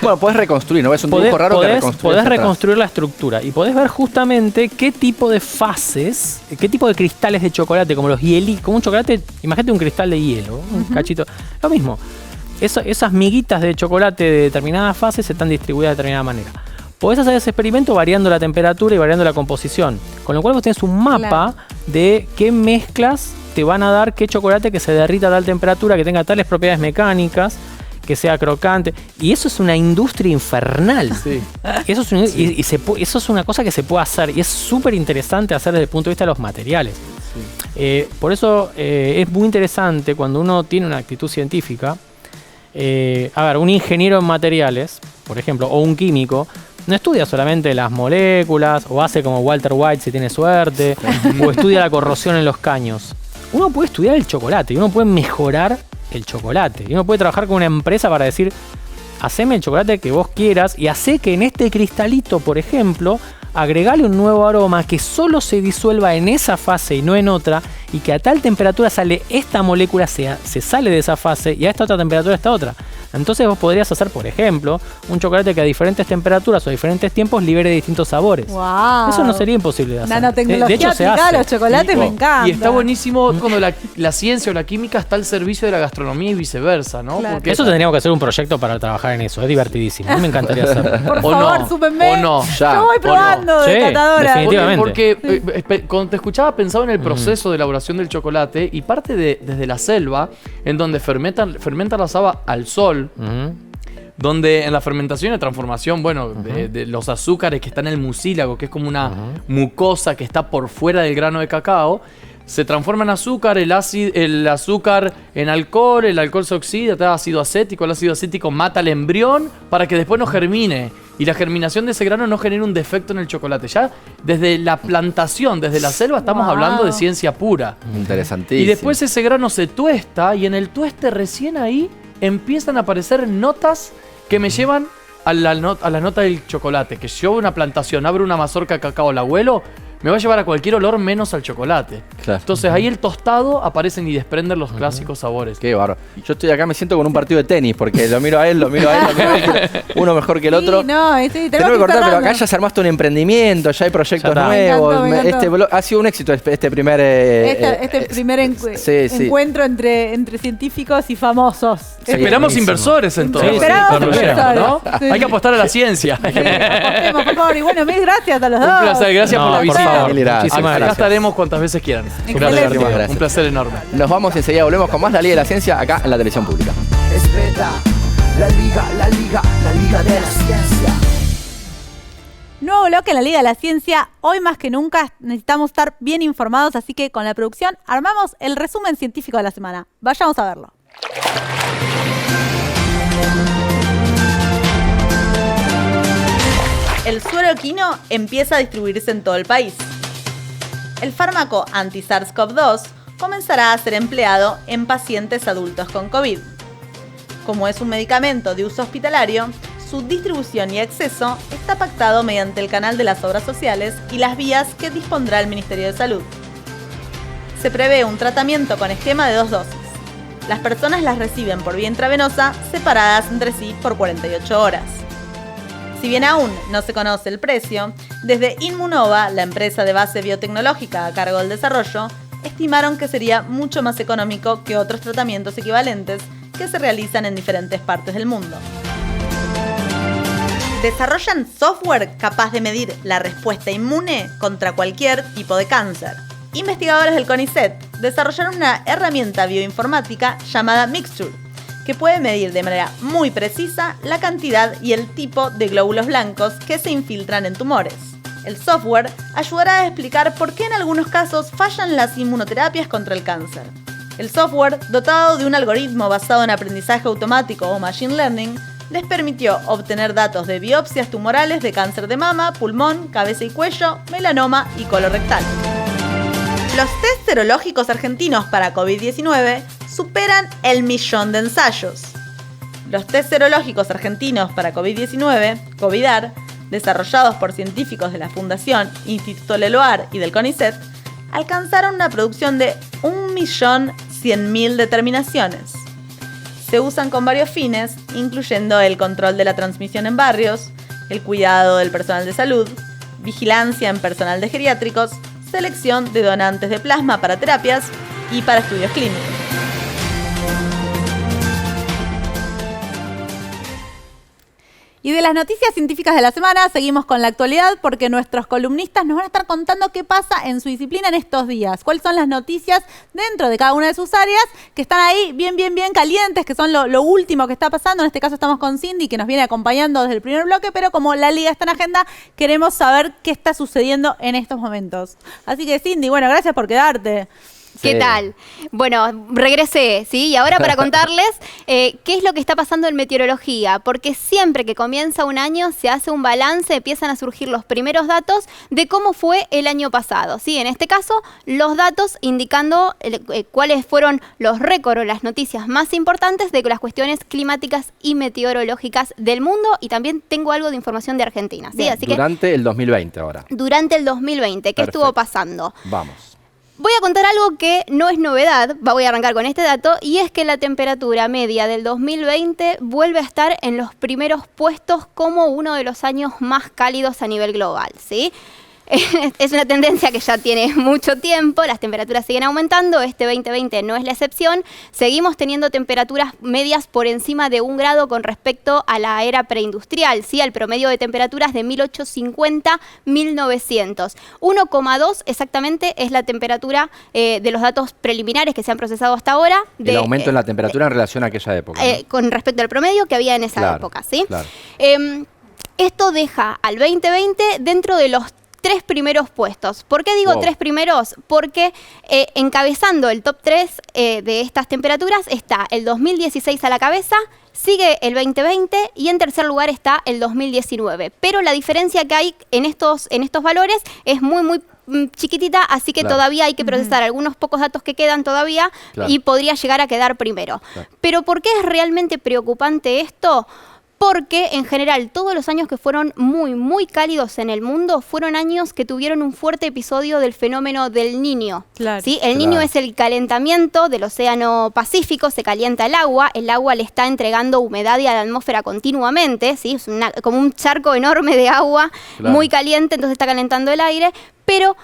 Bueno, podés reconstruir, ¿no? Es un dibujo raro que reconstruís podés atrás. reconstruir la estructura y podés ver justamente qué tipo de fases, qué tipo de cristales de chocolate, como los hielitos, como un chocolate, imagínate un cristal de hielo, un cachito, lo mismo. Esas miguitas de chocolate de determinadas fases están distribuidas de determinada manera. Podés hacer ese experimento variando la temperatura y variando la composición, con lo cual vos tenés un mapa Claro. de qué mezclas te van a dar qué chocolate que se derrita a tal temperatura, que tenga tales propiedades mecánicas, que sea crocante. Y eso es una industria infernal. Sí. Eso es, eso es una cosa que se puede hacer y es súper interesante hacer desde el punto de vista de los materiales. Por eso es muy interesante cuando uno tiene una actitud científica. A ver, un ingeniero en materiales, por ejemplo, o un químico, no estudia solamente las moléculas o hace como Walter White si tiene suerte, o estudia la corrosión en los caños. Uno puede estudiar el chocolate y uno puede mejorar el chocolate. Y uno puede trabajar con una empresa para decir, haceme el chocolate que vos quieras y hacé que en este cristalito, por ejemplo, agregale un nuevo aroma que solo se disuelva en esa fase y no en otra, y que a tal temperatura sale esta molécula, se sale de esa fase, y a esta otra temperatura esta otra. Entonces vos podrías hacer, por ejemplo, un chocolate que a diferentes temperaturas o diferentes tiempos libere distintos sabores. Wow. Eso no sería imposible de hacer. Nanotecnología De hecho, se aplicada a hace. los chocolates me encanta. Y está buenísimo cuando la ciencia o la química está al servicio de la gastronomía y viceversa, ¿no? Claro. Porque Eso tendríamos que hacer un proyecto para trabajar en eso. Es divertidísimo. A mí me encantaría hacerlo. Por O favor, no, súpenme. o no, ya, Yo voy o probando de Sí, catadora. definitivamente. Porque cuando te escuchaba pensaba en el proceso de elaboración del chocolate y parte desde la selva, en donde fermentan la saba al sol, Ujú. donde en la fermentación y la transformación, bueno, de los azúcares que están en el mucílago, que es como una mucosa que está por fuera del grano de cacao, se transforma en azúcar, el azúcar en alcohol, el alcohol se oxida, te da ácido acético, el ácido acético mata al embrión para que después no germine. Y la germinación de ese grano no genera un defecto en el chocolate. Ya desde la plantación, desde la selva, estamos Wow. hablando de ciencia pura. Interesantísimo. Y después ese grano se tuesta y en el tueste recién ahí empiezan a aparecer notas que me llevan a la nota del chocolate. Que si yo voy a una plantación, abro una mazorca de cacao al abuelo, me va a llevar a cualquier olor menos al chocolate. Claro. Entonces ahí el tostado aparecen y desprenden los clásicos sabores. Qué bárbaro. Yo estoy acá, me siento con un partido de tenis, porque lo miro a él, uno mejor que el otro. Sí, no, sí, tenemos Tengo que cortar, pero cerrando. acá ya se armaste un emprendimiento, ya hay proyectos Ya está. nuevos. Me encantó. Este blog ha sido un éxito este primer. Primer sí, sí. encuentro entre científicos y famosos. Sí, Esperamos buenísimo. inversores entonces. Sí, Esperamos cuando inversores. lleguemos, ¿no? Sí. Hay que apostar a la ciencia. Apostemos, por favor. Y bueno, mil gracias a los dos. Un placer, gracias No, por la por visita. favor, Mil gracias. muchísimas Acá gracias. estaremos cuantas veces quieran. Excelente. Gracias. Un placer enorme. Nos vamos enseguida, volvemos con más La Liga de la Ciencia acá en la televisión pública. Es beta, la liga de la ciencia. Nuevo bloque en la Liga de la Ciencia. Hoy más que nunca necesitamos estar bien informados, así que con la producción armamos el resumen científico de la semana. Vayamos a verlo. El suero equino empieza a distribuirse en todo el país. El fármaco anti-SARS-CoV-2 comenzará a ser empleado en pacientes adultos con COVID. Como es un medicamento de uso hospitalario, su distribución y acceso está pactado mediante el canal de las obras sociales y las vías que dispondrá el Ministerio de Salud. Se prevé un tratamiento con esquema de 2 dosis. Las personas las reciben por vía intravenosa separadas entre sí por 48 horas. Si bien aún no se conoce el precio, desde Inmunova, la empresa de base biotecnológica a cargo del desarrollo, estimaron que sería mucho más económico que otros tratamientos equivalentes que se realizan en diferentes partes del mundo. Desarrollan software capaz de medir la respuesta inmune contra cualquier tipo de cáncer. Investigadores del CONICET desarrollaron una herramienta bioinformática llamada Mixture, que puede medir de manera muy precisa la cantidad y el tipo de glóbulos blancos que se infiltran en tumores. El software ayudará a explicar por qué en algunos casos fallan las inmunoterapias contra el cáncer. El software, dotado de un algoritmo basado en aprendizaje automático o machine learning, les permitió obtener datos de biopsias tumorales de cáncer de mama, pulmón, cabeza y cuello, melanoma y colorectal. Los test serológicos argentinos para COVID-19 superan el 1.000.000 de ensayos. Los test serológicos argentinos para COVID-19, COVIDAR, desarrollados por científicos de la Fundación Instituto Leloir y del CONICET, alcanzaron una producción de 1.100.000 determinaciones. Se usan con varios fines, incluyendo el control de la transmisión en barrios, el cuidado del personal de salud, vigilancia en personal de geriátricos, selección de donantes de plasma para terapias y para estudios clínicos. Y de las noticias científicas de la semana seguimos con la actualidad porque nuestros columnistas nos van a estar contando qué pasa en su disciplina en estos días. Cuáles son las noticias dentro de cada una de sus áreas que están ahí bien calientes, que son lo último que está pasando. En este caso estamos con Cindy, que nos viene acompañando desde el primer bloque, pero como la liga está en agenda, queremos saber qué está sucediendo en estos momentos. Así que Cindy, bueno, gracias por quedarte. ¿Qué tal? Bueno, regresé, ¿sí? Y ahora para contarles qué es lo que está pasando en meteorología, porque siempre que comienza un año se hace un balance, empiezan a surgir los primeros datos de cómo fue el año pasado, ¿sí? En este caso, los datos indicando cuáles fueron los récords o las noticias más importantes de las cuestiones climáticas y meteorológicas del mundo, y también tengo algo de información de Argentina, ¿sí? Así durante el 2020 ahora. Durante el 2020, ¿qué estuvo pasando? Vamos. Voy a contar algo que no es novedad, voy a arrancar con este dato, y es que la temperatura media del 2020 vuelve a estar en los primeros puestos como uno de los años más cálidos a nivel global, ¿sí? Es una tendencia que ya tiene mucho tiempo, las temperaturas siguen aumentando, este 2020 no es la excepción, seguimos teniendo temperaturas medias por encima de 1 grado con respecto a la era preindustrial, ¿sí? Al promedio de temperaturas de 1850-1900. 1,2 exactamente es la temperatura de los datos preliminares que se han procesado hasta ahora. El aumento en la temperatura en relación a aquella época, ¿no? Con respecto al promedio que había en esa época, ¿sí? Claro. Esto deja al 2020 dentro de los 3 primeros puestos. ¿Por qué digo 3 primeros? Porque encabezando el top 3 de estas temperaturas está el 2016 a la cabeza, sigue el 2020 y en tercer lugar está el 2019. Pero la diferencia que hay en estos valores es muy chiquitita, así que todavía hay que procesar algunos pocos datos que quedan todavía y podría llegar a quedar primero. Pero ¿por qué es realmente preocupante esto? Porque en general todos los años que fueron muy cálidos en el mundo fueron años que tuvieron un fuerte episodio del fenómeno del Niño. ¿Sí? El Niño es el calentamiento del océano Pacífico, se calienta el agua le está entregando humedad a la atmósfera continuamente, ¿sí? Es como un charco enorme de agua muy caliente, entonces está calentando el aire. Pero,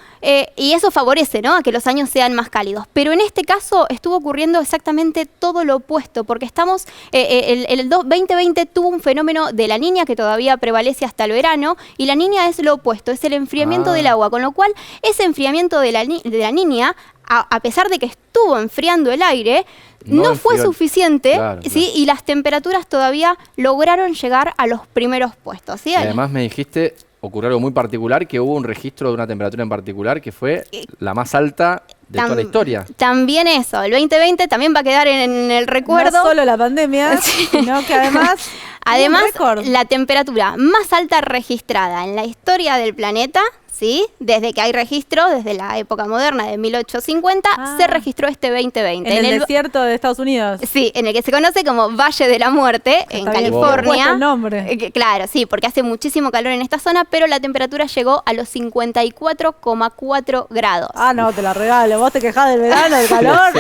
y eso favorece, ¿no?, a que los años sean más cálidos. Pero en este caso estuvo ocurriendo exactamente todo lo opuesto, porque estamos, el 2020 tuvo un fenómeno de la Niña que todavía prevalece hasta el verano, y la Niña es lo opuesto, es el enfriamiento del agua, con lo cual ese enfriamiento de la Niña, a pesar de que estuvo enfriando el aire, no fue suficiente, ¿sí? Y las temperaturas todavía lograron llegar a los primeros puestos, ¿sí? Y además me dijiste, ocurrió algo muy particular, que hubo un registro de una temperatura en particular que fue la más alta de toda la historia. También eso, el 2020 también va a quedar en el recuerdo. No solo la pandemia, sino que además la temperatura más alta registrada en la historia del planeta, ¿sí? Desde que hay registro, desde la época moderna de 1850, se registró este 2020. En el desierto de Estados Unidos. Sí, en el que se conoce como Valle de la Muerte, en California. El nombre. Claro, sí, porque hace muchísimo calor en esta zona, pero la temperatura llegó a los 54,4 grados. Ah, no, te la regalo. Vos te quejás del verano, del calor.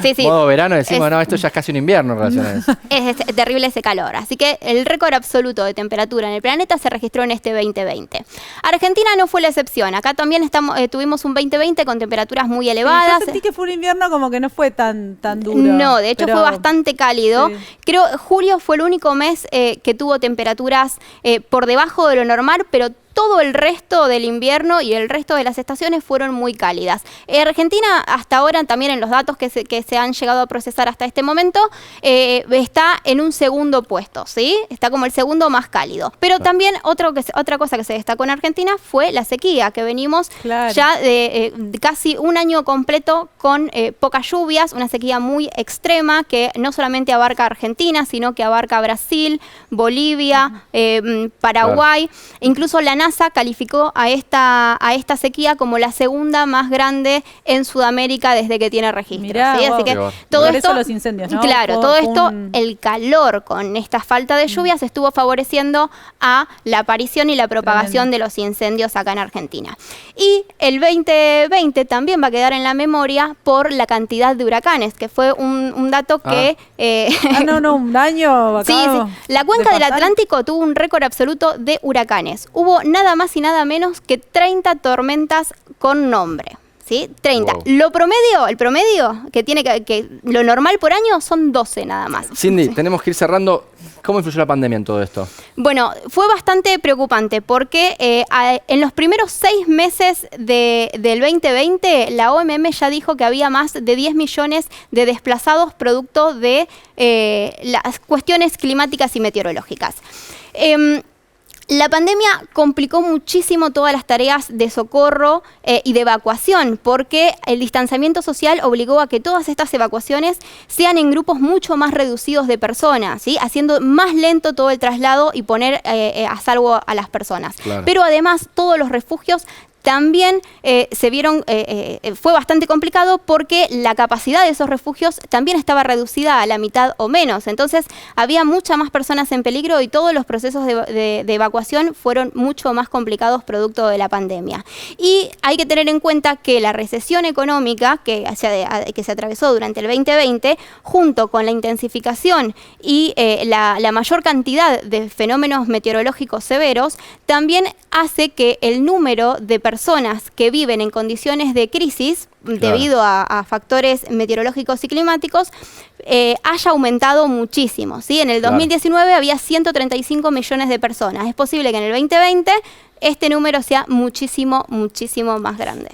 Sí. Modo verano decimos, no, esto ya es casi un invierno en relación a eso. Es terrible ese calor. Así que el récord absoluto de temperatura en el planeta se registró en este 2020. Argentina no fue la excepción. Acá también tuvimos un 2020 con temperaturas muy elevadas. Yo sentí que fue un invierno como que no fue tan duro. No, de hecho fue bastante cálido. Sí. Creo julio fue el único mes que tuvo temperaturas por debajo de lo normal, pero todo el resto del invierno y el resto de las estaciones fueron muy cálidas. Argentina, hasta ahora, también en los datos que se han llegado a procesar hasta este momento, está en un segundo puesto, ¿sí? Está como el segundo más cálido. Pero también otra cosa que se destacó en Argentina fue la sequía, que venimos ya de casi un año completo con pocas lluvias, una sequía muy extrema que no solamente abarca Argentina, sino que abarca Brasil, Bolivia, Paraguay, incluso la NASA calificó a esta sequía como la segunda más grande en Sudamérica desde que tiene registro. Mirá, ¿sí? wow. Así que Por todo eso esto, los incendios, ¿no? claro, todo esto, el calor con esta falta de lluvias estuvo favoreciendo a la aparición y la propagación de los incendios acá en Argentina. Y el 2020 también va a quedar en la memoria por la cantidad de huracanes, que fue un dato que... un daño acá. Sí. La cuenca del Atlántico tuvo un récord absoluto de huracanes. Hubo nada más y nada menos que 30 tormentas con nombre. ¿Sí? 30. Wow. El promedio que tiene que lo normal por año son 12 nada más. Cindy, tenemos que ir cerrando. ¿Cómo influyó la pandemia en todo esto? Bueno, fue bastante preocupante porque en los primeros 6 meses del 2020 la OMM ya dijo que había más de 10 millones de desplazados producto de las cuestiones climáticas y meteorológicas. La pandemia complicó muchísimo todas las tareas de socorro y de evacuación, porque el distanciamiento social obligó a que todas estas evacuaciones sean en grupos mucho más reducidos de personas, ¿sí? Haciendo más lento todo el traslado y poner a salvo a las personas. Claro. Pero además todos los refugios también fue bastante complicado porque la capacidad de esos refugios también estaba reducida a la mitad o menos. Entonces había muchas más personas en peligro y todos los procesos de evacuación fueron mucho más complicados producto de la pandemia. Y hay que tener en cuenta que la recesión económica que se atravesó durante el 2020, junto con la intensificación y la mayor cantidad de fenómenos meteorológicos severos, también hace que el número de personas que viven en condiciones de crisis debido a factores meteorológicos y climáticos haya aumentado muchísimo, ¿sí? En el 2019 había 135 millones de personas. Es posible que en el 2020 este número sea muchísimo, muchísimo más grande.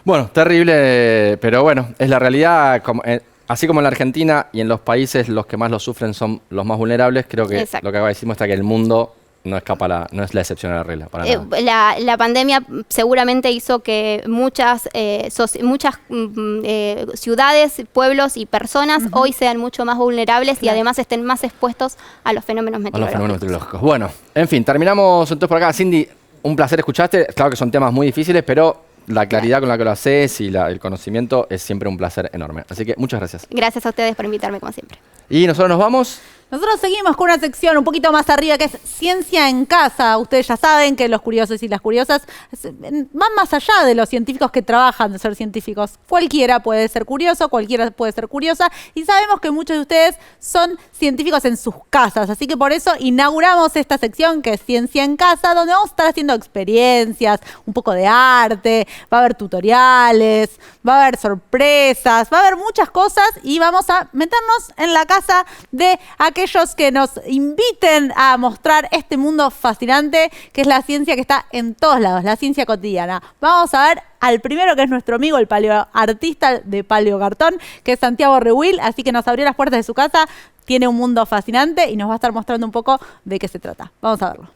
Bueno, terrible, pero bueno, es la realidad. Así como en la Argentina y en los países los que más lo sufren son los más vulnerables, creo que lo que acaba de decir muestra que el mundo no es la excepción a la regla. Para nada. La pandemia seguramente hizo que muchas ciudades, pueblos y personas hoy sean mucho más vulnerables y además estén más expuestos a los fenómenos meteorológicos. Bueno, en fin, terminamos entonces por acá. Cindy, un placer escucharte. Claro que son temas muy difíciles, pero la claridad con la que lo haces y el conocimiento es siempre un placer enorme. Así que muchas gracias. Gracias a ustedes por invitarme, como siempre. Y nosotros nos vamos. Nosotros seguimos con una sección un poquito más arriba que es Ciencia en Casa. Ustedes ya saben que los curiosos y las curiosas van más allá de los científicos que trabajan de ser científicos. Cualquiera puede ser curioso, cualquiera puede ser curiosa y sabemos que muchos de ustedes son científicos en sus casas. Así que por eso inauguramos esta sección que es Ciencia en Casa, donde vamos a estar haciendo experiencias, un poco de arte, va a haber tutoriales, va a haber sorpresas, va a haber muchas cosas y vamos a meternos en la casa de aquellos que nos inviten a mostrar este mundo fascinante que es la ciencia que está en todos lados, la ciencia cotidiana. Vamos a ver al primero, que es nuestro amigo, el paleoartista de Paleocartón, que es Santiago Rehuil, así que nos abrió las puertas de su casa, tiene un mundo fascinante y nos va a estar mostrando un poco de qué se trata. Vamos a verlo.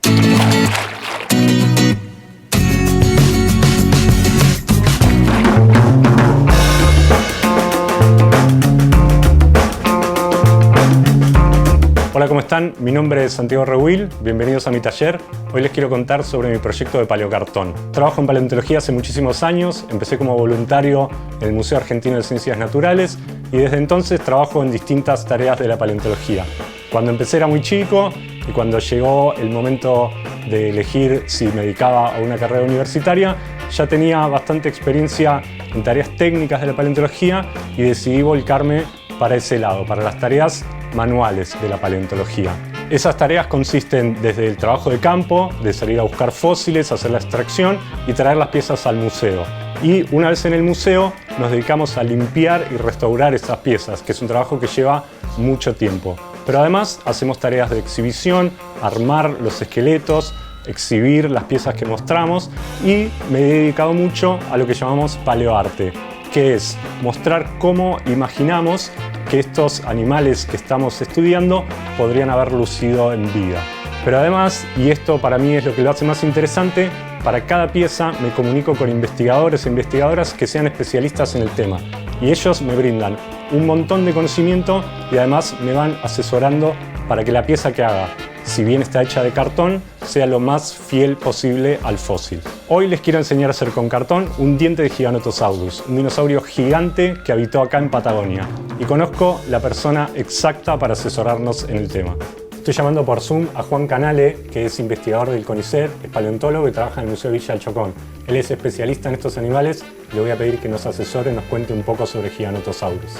Hola, ¿cómo están? están? Mi nombre es Santiago Rehuil, bienvenidos a mi taller. Hoy les quiero contar sobre mi proyecto de paleocartón. Trabajo en paleontología hace muchísimos años, empecé como voluntario en el Museo Argentino de Ciencias Naturales y desde entonces trabajo en distintas tareas de la paleontología. Cuando empecé era muy chico y cuando llegó el momento de elegir si me dedicaba a una carrera universitaria, ya tenía bastante experiencia en tareas técnicas de la paleontología y decidí volcarme para ese lado, para las tareas manuales de la paleontología. Esas tareas consisten desde el trabajo de campo, de salir a buscar fósiles, hacer la extracción y traer las piezas al museo. Y una vez en el museo nos dedicamos a limpiar y restaurar esas piezas, que es un trabajo que lleva mucho tiempo. Pero además hacemos tareas de exhibición, armar los esqueletos, exhibir las piezas que mostramos y me he dedicado mucho a lo que llamamos paleoarte, que es mostrar cómo imaginamos que estos animales que estamos estudiando podrían haber lucido en vida. Pero además, y esto para mí es lo que lo hace más interesante, para cada pieza me comunico con investigadores e investigadoras que sean especialistas en el tema. Y ellos me brindan un montón de conocimiento y además me van asesorando para que la pieza que haga, si bien está hecha de cartón, sea lo más fiel posible al fósil. Hoy les quiero enseñar a hacer con cartón un diente de Giganotosaurus, un dinosaurio gigante que habitó acá en Patagonia. Y conozco la persona exacta para asesorarnos en el tema. Estoy llamando por Zoom a Juan Canale, que es investigador del CONICET, es paleontólogo y trabaja en el Museo Villa del Chocón. Él es especialista en estos animales y le voy a pedir que nos asesore y nos cuente un poco sobre Giganotosaurus.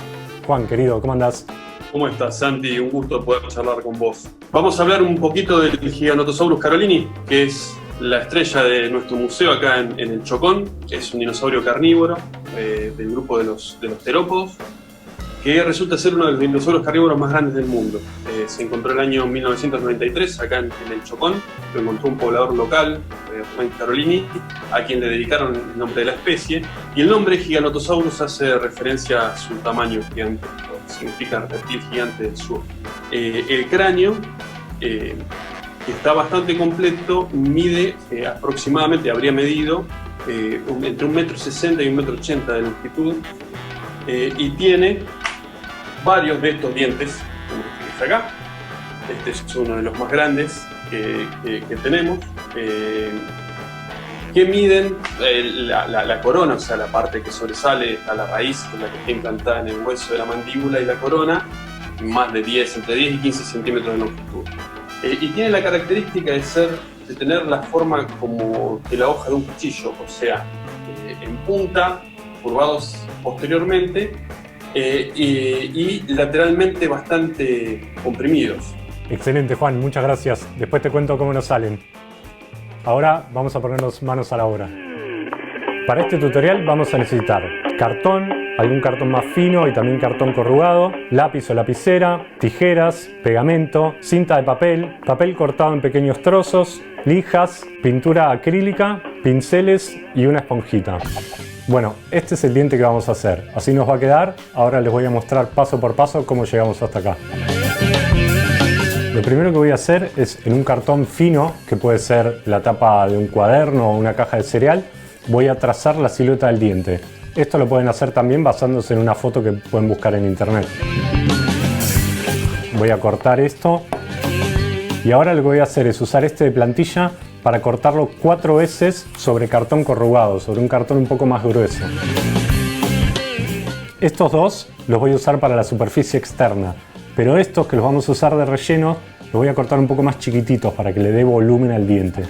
Juan, querido, ¿cómo andás? ¿Cómo estás, Santi? Un gusto poder charlar con vos. Vamos a hablar un poquito del Giganotosaurus carolini, que es la estrella de nuestro museo acá en el Chocón. Es un dinosaurio carnívoro del grupo de los terópodos, que resulta ser uno de los dinosaurios carnívoros más grandes del mundo. Se encontró el año 1993 acá en el Chocón. Lo encontró un poblador local, Juan Carolini, a quien le dedicaron el nombre de la especie. Y el nombre Giganotosaurus hace referencia a su tamaño gigante, significa reptil gigante del sur. El cráneo, que está bastante completo, mide aproximadamente, habría medido entre 1,60 m y 1,80 m de longitud, y tiene varios de estos dientes, como este que está acá. Este es uno de los más grandes que tenemos, que miden la corona, o sea, la parte que sobresale a la raíz, que es la que está implantada en el hueso de la mandíbula, y la corona, más de entre 10 y 15 centímetros de longitud. Y tiene la característica de tener la forma como de la hoja de un cuchillo, o sea, en punta, curvados posteriormente, y lateralmente bastante comprimidos. Excelente, Juan, muchas gracias. Después te cuento cómo nos salen. Ahora vamos a ponernos manos a la obra. Para este tutorial vamos a necesitar cartón, algún cartón más fino y también cartón corrugado, lápiz o lapicera, tijeras, pegamento, cinta de papel, papel cortado en pequeños trozos, lijas, pintura acrílica, pinceles y una esponjita. Bueno, este es el diente que vamos a hacer. Así nos va a quedar. Ahora les voy a mostrar paso por paso cómo llegamos hasta acá. Lo primero que voy a hacer es, en un cartón fino, que puede ser la tapa de un cuaderno o una caja de cereal, voy a trazar la silueta del diente. Esto lo pueden hacer también basándose en una foto que pueden buscar en internet. Voy a cortar esto y ahora lo que voy a hacer es usar este de plantilla para cortarlo 4 veces sobre cartón corrugado, sobre un cartón un poco más grueso. Estos dos los voy a usar para la superficie externa, pero estos que los vamos a usar de relleno los voy a cortar un poco más chiquititos para que le dé volumen al diente.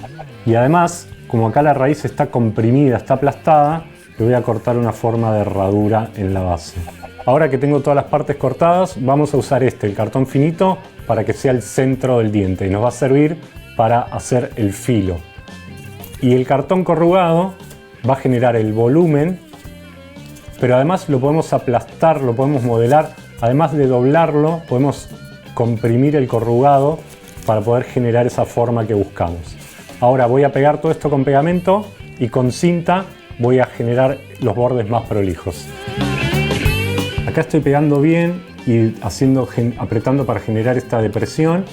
Y además, como acá la raíz está comprimida, está aplastada, le voy a cortar una forma de herradura en la base. Ahora que tengo todas las partes cortadas, vamos a usar el cartón finito, para que sea el centro del diente y nos va a servir para hacer el filo. Y el cartón corrugado va a generar el volumen, pero además lo podemos aplastar, lo podemos modelar. Además de doblarlo, podemos comprimir el corrugado para poder generar esa forma que buscamos. Ahora voy a pegar todo esto con pegamento y con cinta voy a generar los bordes más prolijos. Acá estoy pegando bien y apretando para generar esta depresión,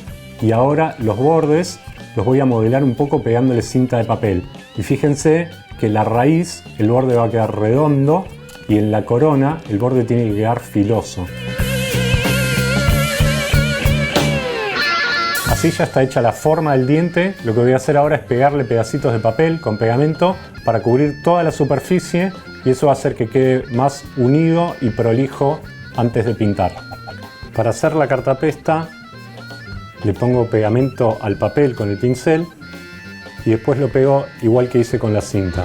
y ahora los bordes los voy a modelar un poco pegándole cinta de papel. Y fíjense que la raíz, el borde va a quedar redondo, y en la corona el borde tiene que quedar filoso. Así ya está hecha la forma del diente. Lo que voy a hacer ahora es pegarle pedacitos de papel con pegamento para cubrir toda la superficie y eso va a hacer que quede más unido y prolijo antes de pintar. Para hacer la cartapesta le pongo pegamento al papel con el pincel y después lo pego igual que hice con la cinta.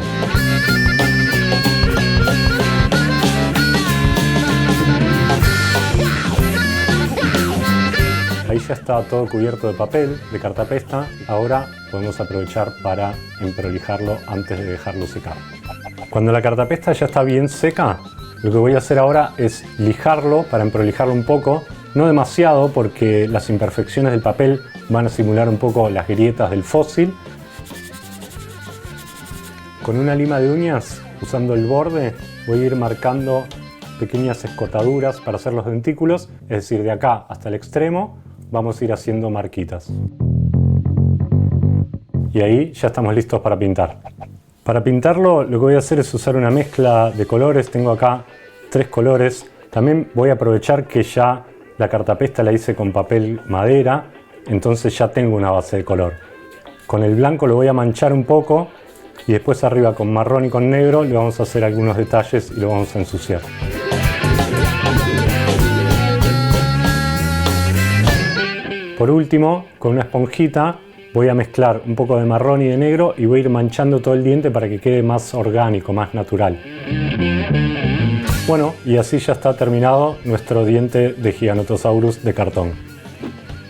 Ahí ya está todo cubierto de papel, de cartapesta. Ahora podemos aprovechar para emprolijarlo antes de dejarlo secar. Cuando la cartapesta ya está bien seca, lo que voy a hacer ahora es lijarlo para emprolijarlo un poco. No demasiado porque las imperfecciones del papel van a simular un poco las grietas del fósil. Con una lima de uñas, usando el borde, voy a ir marcando pequeñas escotaduras para hacer los dentículos, es decir, de acá hasta el extremo vamos a ir haciendo marquitas. Y ahí ya estamos listos para pintar. Para pintarlo lo que voy a hacer es usar una mezcla de colores. Tengo acá 3 colores. También voy a aprovechar que ya la cartapesta la hice con papel madera, entonces ya tengo una base de color. Con el blanco lo voy a manchar un poco y después arriba con marrón y con negro le vamos a hacer algunos detalles y lo vamos a ensuciar. Por último, con una esponjita voy a mezclar un poco de marrón y de negro y voy a ir manchando todo el diente para que quede más orgánico, más natural. Bueno, y así ya está terminado nuestro diente de Giganotosaurus de cartón.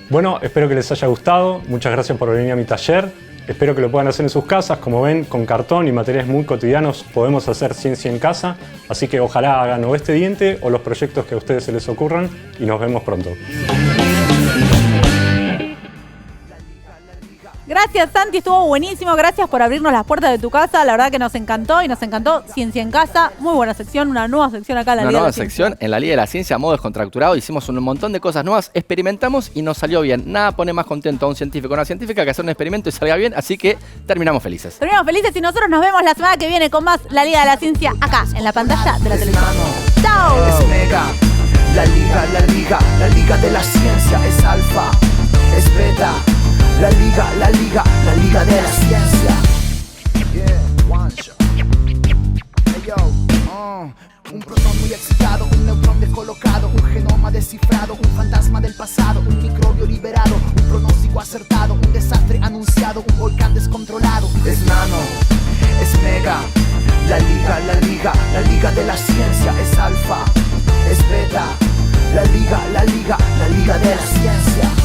Bueno, espero que les haya gustado. Muchas gracias por venir a mi taller. Espero que lo puedan hacer en sus casas. Como ven, con cartón y materiales muy cotidianos podemos hacer ciencia en casa. Así que ojalá hagan o este diente o los proyectos que a ustedes se les ocurran y nos vemos pronto. Gracias, Santi, estuvo buenísimo. Gracias por abrirnos las puertas de tu casa. La verdad que nos encantó y nos encantó Ciencia en Casa. Muy buena sección, una nueva sección acá en la Liga de la Ciencia. Una nueva sección en la Liga de la Ciencia, modo descontracturado. Hicimos un montón de cosas nuevas, experimentamos y nos salió bien. Nada pone más contento a un científico o una científica que hacer un experimento y salga bien, así que terminamos felices. Terminamos felices y nosotros nos vemos la semana que viene con más La Liga de la Ciencia acá, en la pantalla de la televisión. ¡Chao! Es mega, la liga de la ciencia es alfa, es beta. La liga de la ciencia. Yeah, one shot. Hey yo, un protón muy excitado, un neutrón descolocado, un genoma descifrado, un fantasma del pasado, un microbio liberado, un pronóstico acertado, un desastre anunciado, un volcán descontrolado. Es nano, es mega. La liga de la ciencia es alfa, es beta. La liga de la ciencia.